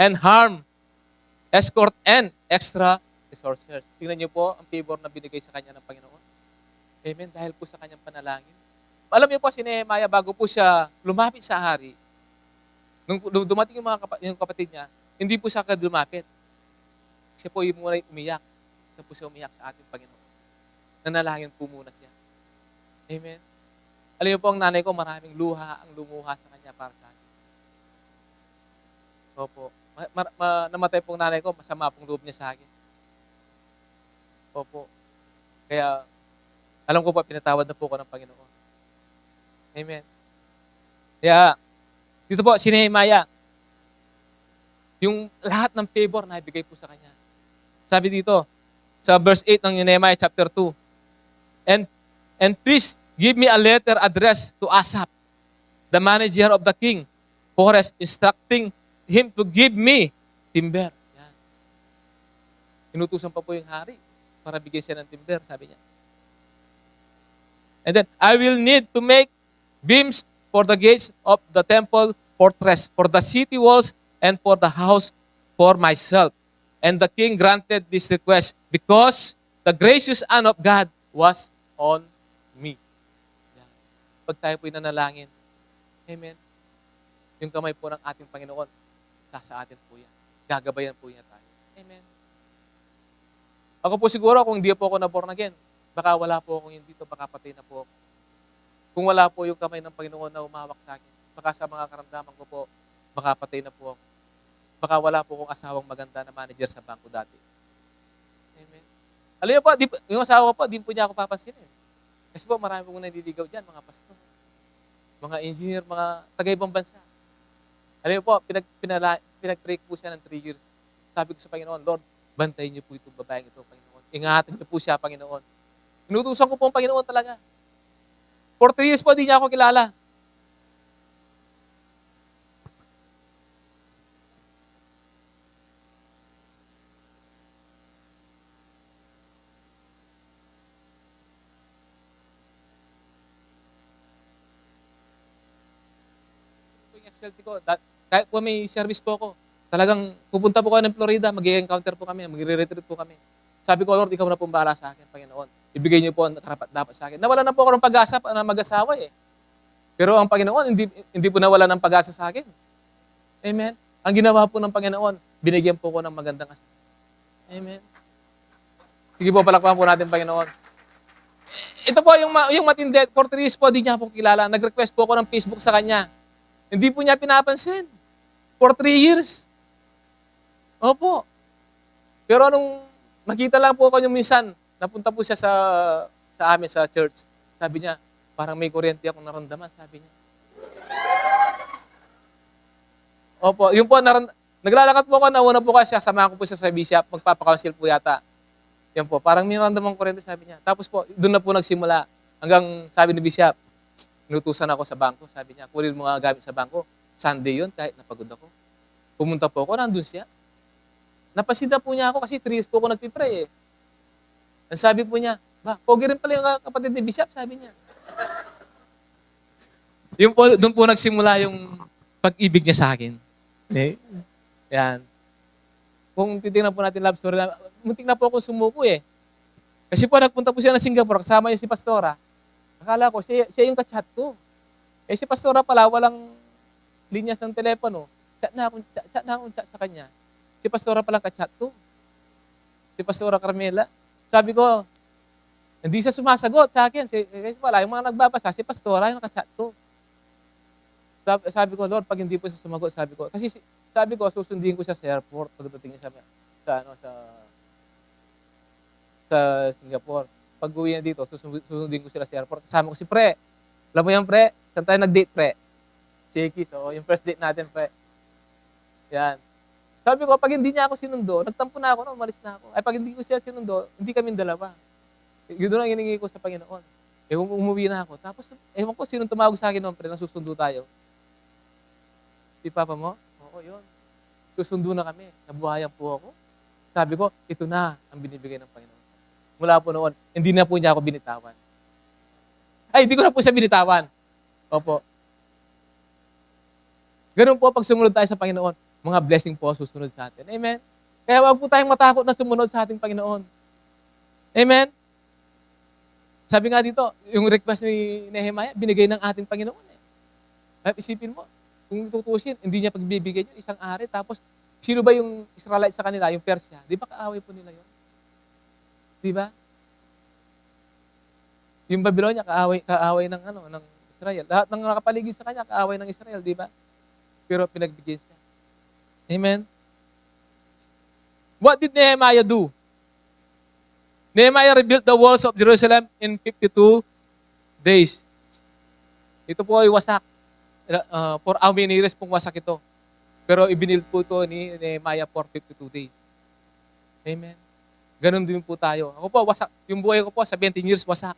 and harm, escort, and extra resources. Tingnan niyo po ang favor na binigay sa kanya ng Panginoon. Amen? Dahil po sa kanyang panalangin. Alam niyo po si Nehemiah, bago po siya lumapit sa hari, nung dumating yung kapatid niya, hindi po siya lumapit. Siya po yung muna umiyak. Siya po siya umiyak sa ating Panginoon. Nanalangin po muna siya. Amen? Alam niyo po, ang nanay ko, maraming luha ang lumuha sa kanya para sa akin. Opo. Namatay pong nanay ko, masama pong loob niya sa akin. Opo. Kaya, alam ko po, pinatawad na po ko ng Panginoon. Amen. Kaya, dito po, si Nehemiah, yung lahat ng favor na ibigay po sa kanya. Sabi dito, sa verse 8 ng Nehemiah chapter 2, And please, give me a letter addressed to Asaph, the manager of the king, forest, instructing him to give me timber. Yan. Inutusan pa po yung hari para bigyan siya ng timber, sabi niya. And then, I will need to make beams for the gates of the temple fortress, for the city walls, and for the house for myself. And the king granted this request because the gracious hand of God was on me. Yan. Pag tayo po'y nanalangin, amen, yung kamay po ng ating Panginoon, sa atin po yan. Gagabayan po niya tayo. Amen. Ako po siguro, kung hindi po ako na-born again, baka wala po akong dito, baka patay na po ako. Kung wala po yung kamay ng Panginoon na umawak sa akin, baka sa mga karamdaman ko po, baka patay na po ako. Baka wala po akong asawang maganda na manager sa bangko dati. Amen. Alam niyo po, yung asawa ko po, di po niya ako papansinin. Kasi po, marami pong naliligaw dyan, mga pastor, mga engineer, mga taga-ibang bansa. Alam niyo po, pinag-pray po siya ng 3 years. Sabi ko sa Panginoon, Lord, bantayin niyo po itong babaeng ito, Panginoon. Ingatan niyo po siya, Panginoon. Inutusan ko po ang Panginoon talaga. For 3 years po, di niya ako kilala. Yung SLT ko, kahit po may service po ako, talagang pupunta po kayo ng Florida, mag-encounter po kami, magre-retreat po kami. Sabi ko, Lord, ikaw na pong bahala sa akin, Panginoon. Ibigay niyo po ang karapat dapat sa akin. Nawala na po ako ng pag-asa na mag-asawa eh. Pero ang Panginoon, hindi po nawala ng pag-asa sa akin. Amen. Ang ginawa po ng Panginoon, binigyan po ko ng magandang asawa. Amen. Sige po, palakpakan po natin, Panginoon. Ito po yung matindi. For 3 years po, di niya po kilala. Nag-request po ako ng Facebook sa kanya. Hindi po niya pinapansin. For 3 years. Opo. Pero nung nakita lang po ako yung minsan, napunta po siya sa amin sa church. Sabi niya, parang may kuryente akong naramdaman, sabi niya. Opo, yun po, naglalakad po ako, nauna po kasi, sasamahan ko po siya sa bishop, magpapakaunsil po yata. Yan po, parang may naramdaman kuryente, sabi niya. Tapos po, doon na po nagsimula. Hanggang sabi ni bishop, inutusan ako sa bangko, sabi niya, kunin mo nga gamit sa bangko. Sunday yun, kahit napagod ako. Pumunta po ako, nandun siya. Napasid na po niya ako kasi 3 years po ako nagpipray eh. Ang sabi po niya, pogi rin pala yung kapatid ni Bishop, sabi niya. Doon po nagsimula yung pag-ibig niya sa akin. Eh, yan. Kung titingnan po natin love story, muntik na po ako sumuko eh. Kasi po nagpunta po siya ng Singapore, kasama niya si Pastora. Akala ko, siya yung kachat ko. Eh si Pastora pala, walang linyas ng telepono. Chat na akong chat sa kanya. Si Pastora palang kachat ko. Si Pastora Carmela. Sabi ko, hindi siya sumasagot sa akin. Kasi wala, yung mga nagbabasa, si Pastora yung nakachat ko. Sabi ko, Lord, pag hindi po siya sumagot, sabi ko, kasi sabi ko, susundin ko siya sa airport pagdating niya sa Singapore. Pag uwi niya dito, susundin ko sila sa airport. Kasama ko si Pre. Alam mo yan, Pre? Saan tayo nag-date, Pre? Shakey. So, yung first date natin, Pre. Yan. Sabi ko, pag hindi niya ako sinundo, nagtampo na ako, umalis na ako. Ay, pag hindi ko siya sinundo, hindi kami dalawa. Yun doon ang hiningi ko sa Panginoon. Umuwi na ako. Tapos, ewan ko, sinong tumawag sa akin noon, Pre, nang susundo tayo. Si Papa mo? Oo, yun. Susundo na kami. Nabuhayan po ako. Sabi ko, ito na ang binibigay ng Panginoon. Mula po noon, hindi na po niya ako binitawan. Ay, hindi ko na po siya binitawan. Opo. Ganun po pag sumunod tayo sa Panginoon, mga blessing po susunod sa atin. Amen? Kaya wag po tayong matakot na sumunod sa ating Panginoon. Amen? Sabi nga dito, yung request ni Nehemiah, binigay ng ating Panginoon. Kaya isipin mo, kung tutusin, hindi niya pagbibigay niyo isang ari. Tapos, sino ba yung Israelite sa kanila, yung Persia? Di ba kaaway po nila yun? Di ba? Yung Babylonia, kaaway ng Israel. Lahat ng nakapaligid sa kanya, kaaway ng Israel, di ba? Pero pinagbigyan siya. Amen? What did Nehemiah do? Nehemiah rebuilt the walls of Jerusalem in 52 days. Ito po ay wasak. For how many years pong wasak ito? Pero ibinild po ito ni Nehemiah for 52 days. Amen? Ganon din po tayo. Ako po, wasak. Yung buhay ko po, 17 years wasak.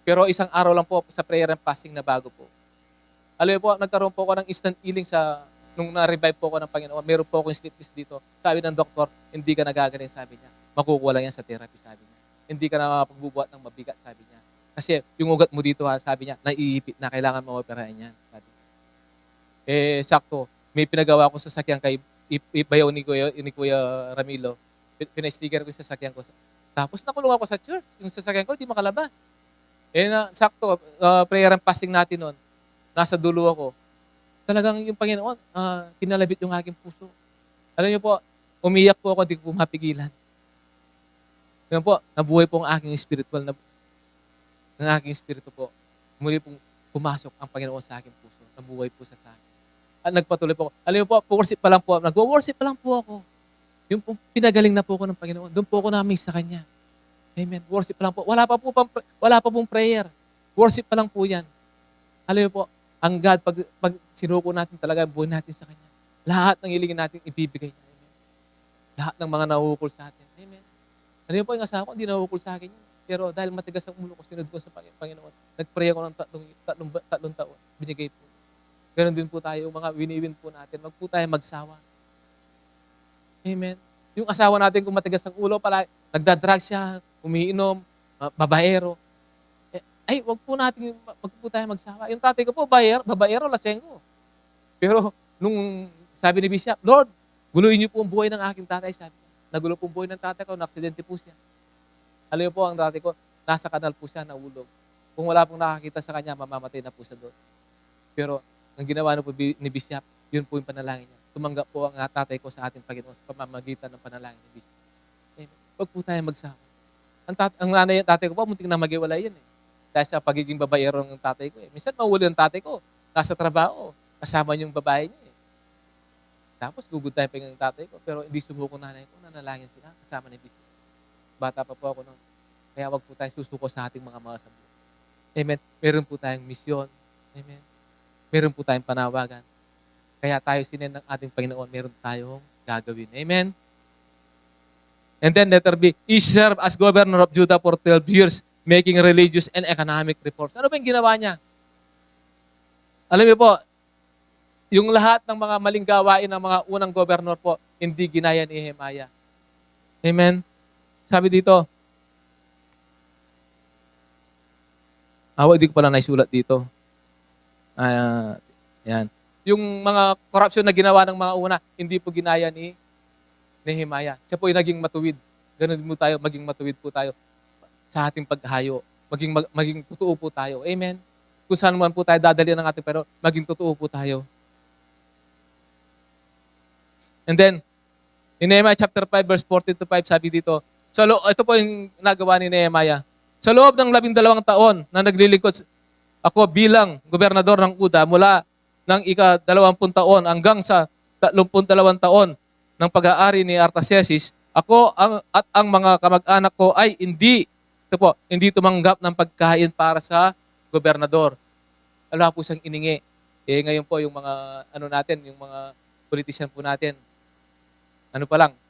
Pero isang araw lang po sa prayer and fasting na bago po. Alam po, nagkaroon po ako ng instant healing nung na-revive po ako ng Panginoon. Meron po akong sleepless dito. Sabi ng doktor, hindi ka nagagaling, sabi niya. Makukuha lang yan sa therapy, sabi niya. Hindi ka na mapagbubuhat ng mabigat, sabi niya. Kasi yung ugat mo dito, sabi niya, naiipit na, kailangan mo operahin yan. Sabi niya. Sakto, may pinagawa ko sa sakyan kay bayaw ni Kuya Ramilo. Pina-sticker ko sa sakyan ko. Tapos nakulong ako sa church. Yung sasakyan ko, hindi makalabas. Sakto, prayer and fasting natin noon. Nasa dulo ako. Talagang yung Panginoon, kinalabit yung aking puso. Alam niyo po, umiyak po ako, hindi ko mapigilan. Ngayon po, nabuhay po ang aking spiritual ng aking spirito po. Muli pong pumasok ang Panginoon sa aking puso. Nabuhay po sa akin. At nagpatuloy po ako. Alam niyo po, worship pa lang po. Nagwo-worship pa lang po ako. Yung po, pinagaling na po ako ng Panginoon. Doon po ako namin sa Kanya. Amen. Worship pa lang po. Wala pa pong prayer. Worship pa lang po yan. Alam niyo po, ang God, pag sinuko natin talaga, buhay natin sa Kanya. Lahat ng hilingin natin, ibibigay niya. Amen. Lahat ng mga nahuhukol sa atin. Amen. Ano yun po, yung asawa ko, hindi nahuhukol sa akin yun. Pero dahil matigas ang ulo ko, sinunod ko sa Panginoon. Nag-pray ako ng tatlong taon. Binigay po. Ganon din po tayo, mga wini-win po natin. Wag po tayo magsawa. Amen. Yung asawa natin, kung matigas ang ulo, nagdadrag siya, umiinom, babaero. Wag po tayo magsawa. Yung tatay ko po, babaero, lasenggo. Pero, nung sabi ni Bishop, Lord, guluhin niyo po ang buhay ng aking tatay, sabi niya. Nagulo po ang buhay ng tatay ko, na-aksidente po siya. Alam niyo po, ang tatay ko, nasa kanal po siya, naulog. Kung wala pong nakakita sa kanya, mamamatay na po siya doon. Pero, ang ginawa po ni Bishop, yun po yung panalangin niya. Tumanggap po ang tatay ko sa ating Panginoon sa pamamagitan ng panalangin ni Bishop. Amen. Huwag po tayo magsawa. Ang nanay at tatay ko po, muntik na mag-iwalay yan eh. Dahil sa pagiging babaero ng tatay ko eh. Minsan mahuli ang tatay ko, nasa trabaho, kasama yung babae niya eh. Tapos gugod tayo pa yung tatay ko, pero hindi sumuko nanay ko, nanalangin sila, kasama ni Bishop. Bata pa po ako noon. Kaya wag po tayo susuko sa ating mga masasabi. Amen. Meron po tayong misyon. Amen. Meron po tayong panawagan. Kaya tayo sinin ng ating Panginoon, meron tayong gagawin. Amen. And then letter B, he served as governor of Judah for 12 years, making religious and economic reports. Ano ba yung ginawa niya? Alam niyo po, yung lahat ng mga maling gawain ng mga unang gobernador po, hindi ginaya ni Nehemiah. Amen? Sabi dito, hindi ko pala naisulat dito. Yan. Yung mga corruption na ginawa ng mga una, hindi po ginaya ni Nehemiah. Siya po yung naging matuwid. Ganun din po tayo, maging matuwid po tayo sa ating paghayo. Maging totoo po tayo. Amen? Kung saan man po tayo dadali ng ating pero maging totoo po tayo. And then, in Nehemiah chapter 5 verse 14 to 5, sabi dito, ito po yung nagawa ni Nehemiah. Sa loob ng 12 taon na naglilingkod ako bilang gobernador ng Juda mula ng ika-20 taon hanggang sa 32 taon ng pag-aari ni Artaxerxes, ako at ang mga kamag-anak ko ay hindi tumanggap ng pagkain para sa gobernador. Wala po siyang iningi. Ngayon po yung mga yung mga politician po natin,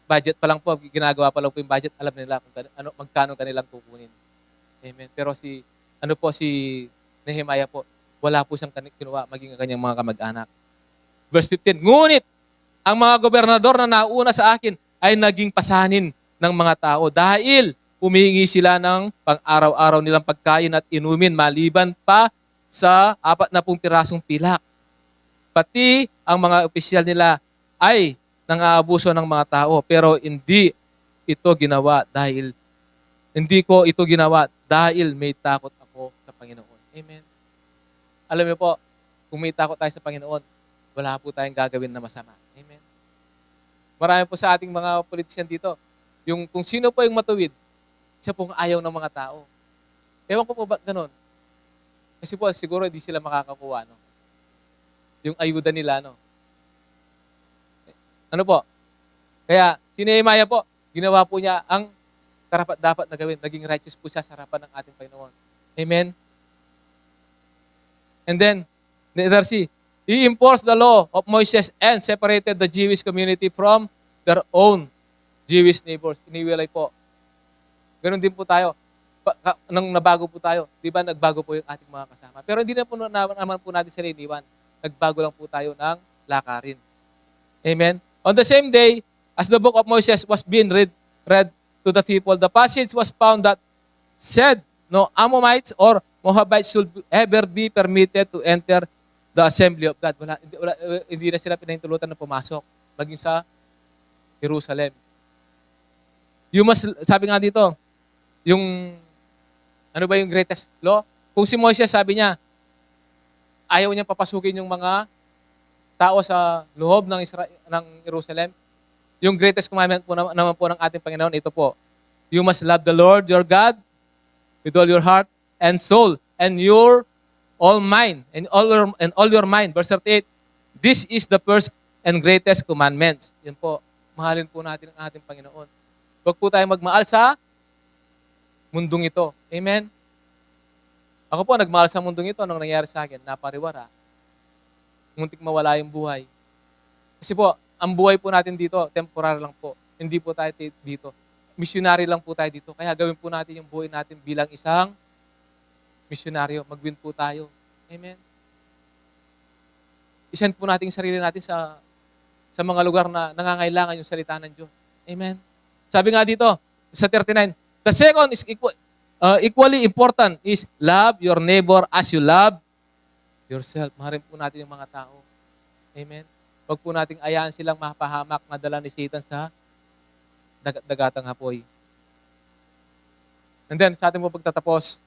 budget pa lang po, ginagawa pa lang po yung budget, alam nila kung magkano kanilang kukunin. Amen. Pero si Nehemiah po, wala po siyang kinuha maging ang kanyang mga kamag-anak. Verse 15, ngunit ang mga gobernador na nauna sa akin ay naging pasanin ng mga tao dahil humihingi sila ng pang-araw-araw nilang pagkain at inumin maliban pa sa 40 pirasong pilak. Pati ang mga opisyal nila ay nang-aabuso ng mga tao, pero hindi ko ito ginawa dahil may takot ako sa Panginoon. Amen. Alam niyo po, kung may takot tayo sa Panginoon, wala po tayong gagawin na masama. Amen. Marami po sa ating mga politician dito, kung sino po yung matuwid, siya pong ayaw ng mga tao. Ewan ko po ba't ganun? Kasi po, siguro hindi sila makakakuha, no? Yung ayuda nila, no? Ano po? Kaya, si Nehemiah po, ginawa po niya ang karapat-dapat na gawin. Naging righteous po siya sa harapan ng ating Panginoon. Amen? And then, letter C, he enforced the law of Moses and separated the Jewish community from their own Jewish neighbors. Iniwalay po. Ganon din po tayo. Nang nabago po tayo, di ba nagbago po yung ating mga kasama. Pero hindi na po naman po natin sila iniwan. Nagbago lang po tayo ng lakarin. Amen? On the same day, as the book of Moses was being read to the people, the passage was found that said, no Ammonites or Moabites should ever be permitted to enter the assembly of God. Hindi na sila pinahintulutan na pumasok, maging sa Jerusalem. Sabi nga dito, ano ba yung greatest law? Kung si Moses sabi niya, ayaw niyang papasukin yung mga tao sa loob ng Jerusalem, yung greatest commandment po naman po ng ating Panginoon, ito po, you must love the Lord your God with all your heart and soul and your all mind and all your mind. Verse 38, this is the first and greatest commandments. Yan po, mahalin po natin ang ating Panginoon. Huwag po tayo magmahal sa mundong ito. Amen? Ako po, nagmahal sa mundong ito nung nangyari sa akin, napariwara. Muntik mawala yung buhay. Kasi po, ang buhay po natin dito, temporary lang po. Hindi po tayo dito. Missionary lang po tayo dito. Kaya gawin po natin yung buhay natin bilang isang misyonaryo. Mag-win po tayo. Amen? Isend po natin yung sarili natin sa mga lugar na nangangailangan yung salita ng Diyos. Amen? Sabi nga dito, sa 39, the second is equally important is love your neighbor as you love yourself. Mahalin po natin yung mga tao. Amen? Huwag po nating ayaan silang mapahamak na dala ni Satan sa dagatang apoy. And then, sa ating po pagtatapos,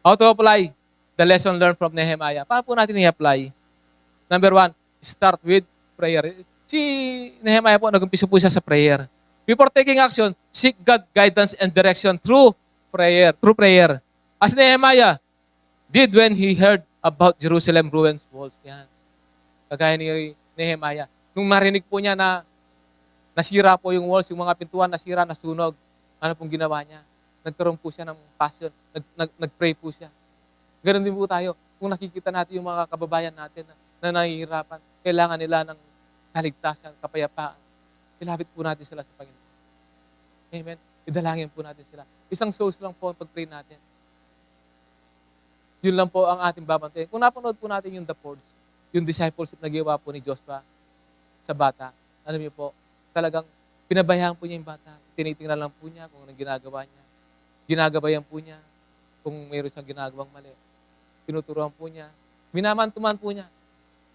how to apply the lesson learned from Nehemiah. Paano po natin i-apply? Number 1, start with prayer. Si Nehemiah po, nag-umpisa po siya sa prayer. Before taking action, seek God guidance and direction through prayer. As Nehemiah did when he heard about Jerusalem ruins walls. Yan. Kagaya ni Nehemiah. Nung marinig po niya na nasira po yung walls, yung mga pintuan nasira, nasunog, ano pong ginawa niya? Nagkaroon po siya ng passion. Nag-pray po siya. Ganon din po tayo. Kung nakikita natin yung mga kababayan natin na nahihirapan, kailangan nila ng kaligtasan, kapayapaan. Ilapit po natin sila sa Panginoon. Amen? Idalangin po natin sila. Isang souls lang po ang pag-pray natin. Yun lang po ang ating babantayan. Kung napanood po natin yung The Forge, yung discipleship na ginawa po ni Joshua sa bata, alam niyo po, talagang pinabayaan po niya yung bata. Tinitingnan lang po niya kung anong ginagawa niya. Ginagabayan po niya kung mayroon siyang ginagawang mali. Tinuturuan po niya. Minamantuman po niya.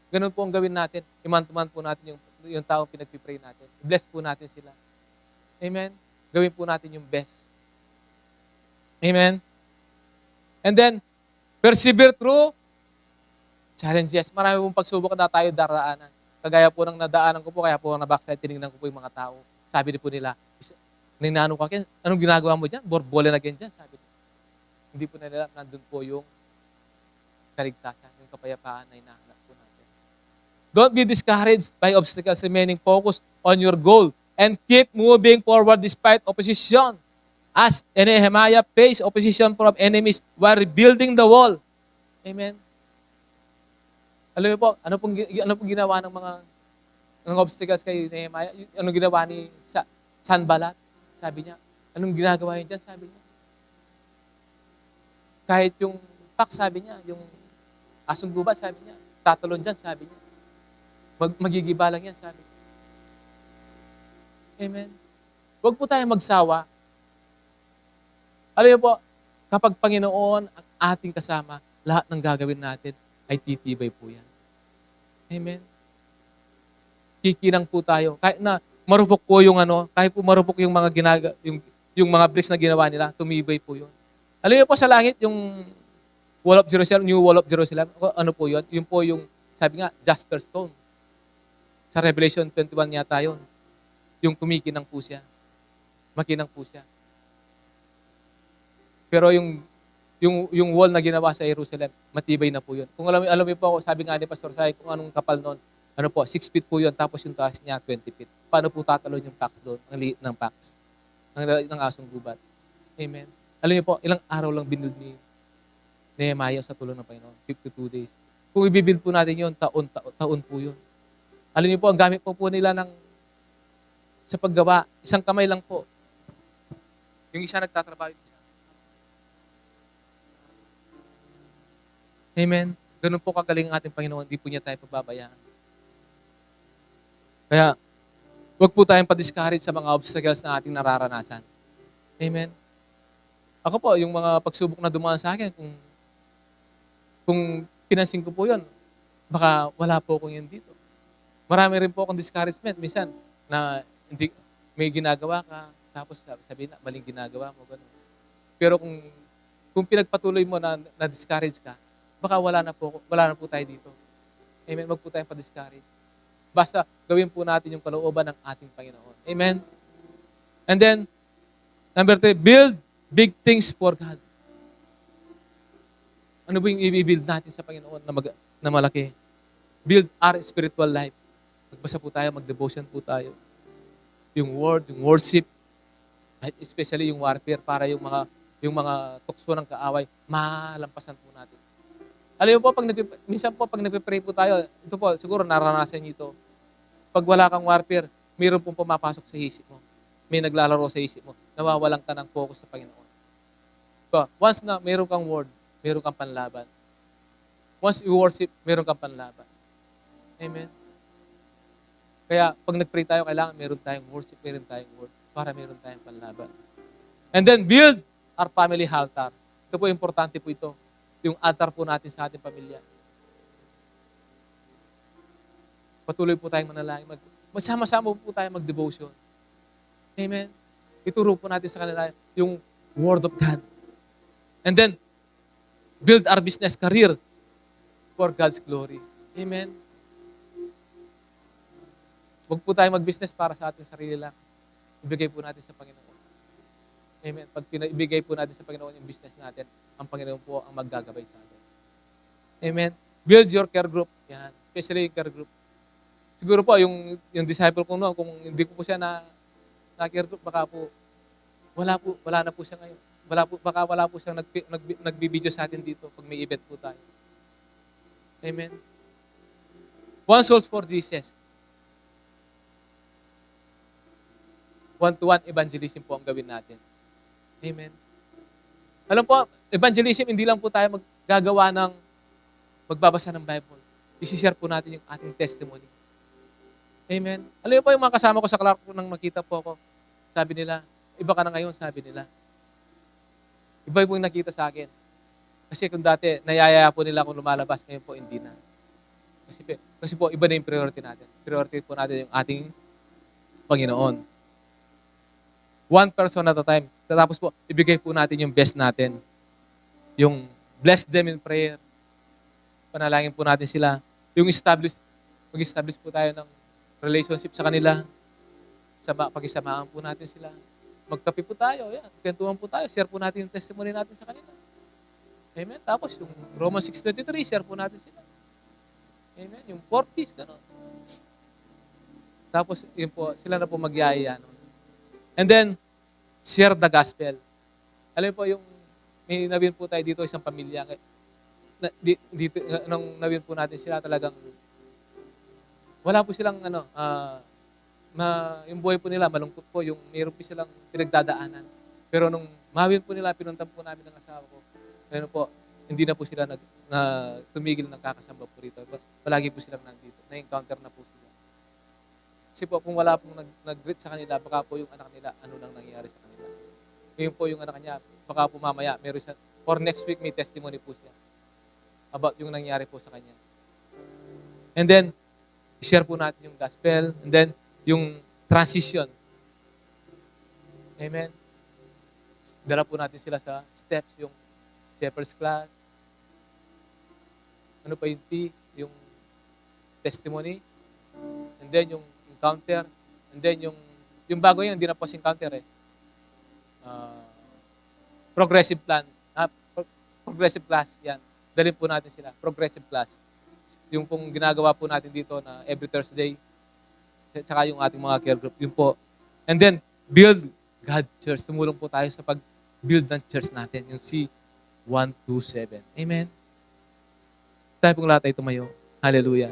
Ganun po ang gawin natin. Imantuman po natin yung taong pinagpipray natin. Bless po natin sila. Amen? Gawin po natin yung best. Amen? And then, persevere through challenges. Marami pong pagsubok na tayo daraanan. Kagaya po ng nadaanan ko po, kaya po na-backside, tinignan ko po yung mga tao. Sabi din po nila, ninano ka, anong ginagawa mo dyan? Borbola na ganyan, sabi nila. Hindi po nila, nandun po yung kaligtasan, yung kapayapaan na hinahanap po natin. Don't be discouraged by obstacles, remaining focused on your goal and keep moving forward despite opposition. As Nehemiah faced opposition from enemies while rebuilding the wall. Amen. Alam niyo po, ano pong ginawa ng obstacles kay Nehemiah? Anong ginawa ni Sanballat? Sabi niya, anong ginagawa niya dyan? Sabi niya. Kahit yung sabi niya, yung asong gubat, sabi niya, tatalon dyan, sabi niya. Magigiba lang yan, sabi niya. Amen. Huwag po tayong magsawa. Alam niyo po, kapag Panginoon ang ating kasama, lahat ng gagawin natin ay titibay po yan. Amen. Kikinang po tayo. Kahit na marupok po kahit po marupok yung mga yung mga bricks na ginawa nila, tumibay po yun. Alam niyo po sa langit, yung Wall of Jerusalem, New Wall of Jerusalem, ano po yun? Yun po yung, sabi nga, jasper stone. Sa Revelation 21 yata yun. Yung kumikinang po siya. Makinang po siya. Pero yung wall na ginawa sa Jerusalem, matibay na po yun. Kung alam mo po ako, sabi nga ni Pastor Sai, kung anong kapal noon, 6 feet po yun, tapos yung taas niya, 20 feet. Paano po tatalon yung pax doon? Ang liit ng pax. Ng asong gubat. Amen. Alam niyo po, ilang araw lang binuild ni Nehemiah sa tulong ng Panginoon. 52 days. Kung ibibuild po natin yun, taon po yun. Alam niyo po, ang gamit po nila sa paggawa, isang kamay lang po. Yung isa nagtatrabaho. Amen. Ganun po kagaling ang ating Panginoon. Hindi po niya tayo pababayaan. Kaya, huwag po tayong pa-discourage sa mga obstacles na ating nararanasan. Amen. Ako po, yung mga pagsubok na dumaan sa akin, kung pinansin ko po yun, baka wala po akong yun dito. Marami rin po akong discouragement. Minsan, na hindi, may ginagawa ka, tapos sabihin na, maling ginagawa mo. Ganun. Pero kung pinagpatuloy mo na discourage ka, baka wala na po tayo dito. Amen. Wag po tayong pa-discourage. Basta gawin po natin yung kalooban ng ating Panginoon. Amen. And then, number 3, build big things for God. Ano ba yung i-build natin sa Panginoon na malaki? Build our spiritual life. Magbasa po tayo, mag-devotion po tayo. Yung word, yung worship, especially yung warfare para yung mga tukso ng kaaway, malampasan po natin. Alam mo po, minsan po, pag nagpe-pray po tayo, ito po, siguro naranasan niyo ito. Pag wala kang warfare, mayroon pong pumapasok sa isip mo. May naglalaro sa isip mo. Nawawalan ka ng focus sa Panginoon. So, once na mayroon kang word, mayroon kang panlaban. Once you worship, mayroon kang panlaban. Amen. Kaya, pag nag-pray tayo, kailangan mayroon tayong worship, mayroon tayong word, para mayroon tayong panlaban. And then, build our family altar. Ito po, importante po ito. Yung altar po natin sa ating pamilya. Patuloy po tayong manalangin. Magsama-sama po tayo mag-devotion. Amen. Ituro po natin sa kanila yung Word of God. And then, build our business career for God's glory. Amen. Huwag po tayo mag-business para sa ating sarili lang. Ibigay po natin sa Panginoon. Amen. Pag ibigay po natin sa Panginoon yung business natin, ang Panginoon po ang maggagabay sa atin. Amen. Build your care group. Yan. Especially yung care group. Siguro po, yung disciple ko noon, kung hindi ko po siya na care group, baka po, wala na po siya ngayon. Baka wala po siyang nagbibideo sa atin dito pag may event po tayo. Amen. One souls for Jesus. One-to-one evangelism po ang gawin natin. Amen. Alam po, evangelism, hindi lang po tayo maggagawa ng magbabasa ng Bible. Isishare po natin yung ating testimony. Amen. Alam niyo po, yung mga kasama ko sa Clark, nang makita po ako, sabi nila, iba ka na ngayon, sabi nila. Iba po yung nakita sa akin. Kasi kung dati, nayayaya po nila kung lumalabas, ngayon po hindi na. Kasi po, iba na yung priority natin. Priority po natin yung ating Panginoon. One person at a time. Tapos po, ibigay po natin yung best natin. Yung bless them in prayer. Panalangin po natin sila. Yung mag-establish po tayo ng relationship sa kanila. Pag-isamaan po natin sila. Magkape po tayo. Yan. Kwentuhan po tayo. Share po natin yung testimony natin sa kanila. Amen. Tapos yung Romans 6:23, share po natin sila. Amen. Yung 4 piece, gano'n. Tapos, yun po, sila na po magyaya. No? And then, share the gospel. Alam mo po, yung may nawin po tayo dito, isang pamilya. Dito, nung nawin po natin sila talagang, wala po silang, yung buhay po nila, malungkot po, yung mayroon po silang pinagdadaanan. Pero nung mawin po nila, pinuntan po namin ng asawa ko, ano po, hindi na po sila tumigil ng kakasamba po rito. Palagi po silang nandito. Na-encounter na po sila. Kasi po, kung wala pong nag-greet sa kanila, baka po yung anak nila, ano nang nangyayari sa kanila. Ngayon po yung anak niya, baka po mamaya, meron siya, or next week may testimony po siya about yung nangyari po sa kanya. And then, share po natin yung gospel, and then, yung transition. Amen? Dala po natin sila sa steps, yung shepherd's class, ano pa yung T, yung testimony, and then yung encounter, and then yung bago yun, hindi na po encounter eh. Progressive plans, progressive class, yan. Dalhin po natin sila, progressive class. Yung pong ginagawa po natin dito na every Thursday, tsaka yung ating mga care group, yun po. And then, build God Church. Tumulong po tayo sa pag-build ng church natin, yung C127. Amen? Tayo pong lahat ay tumayo. Hallelujah.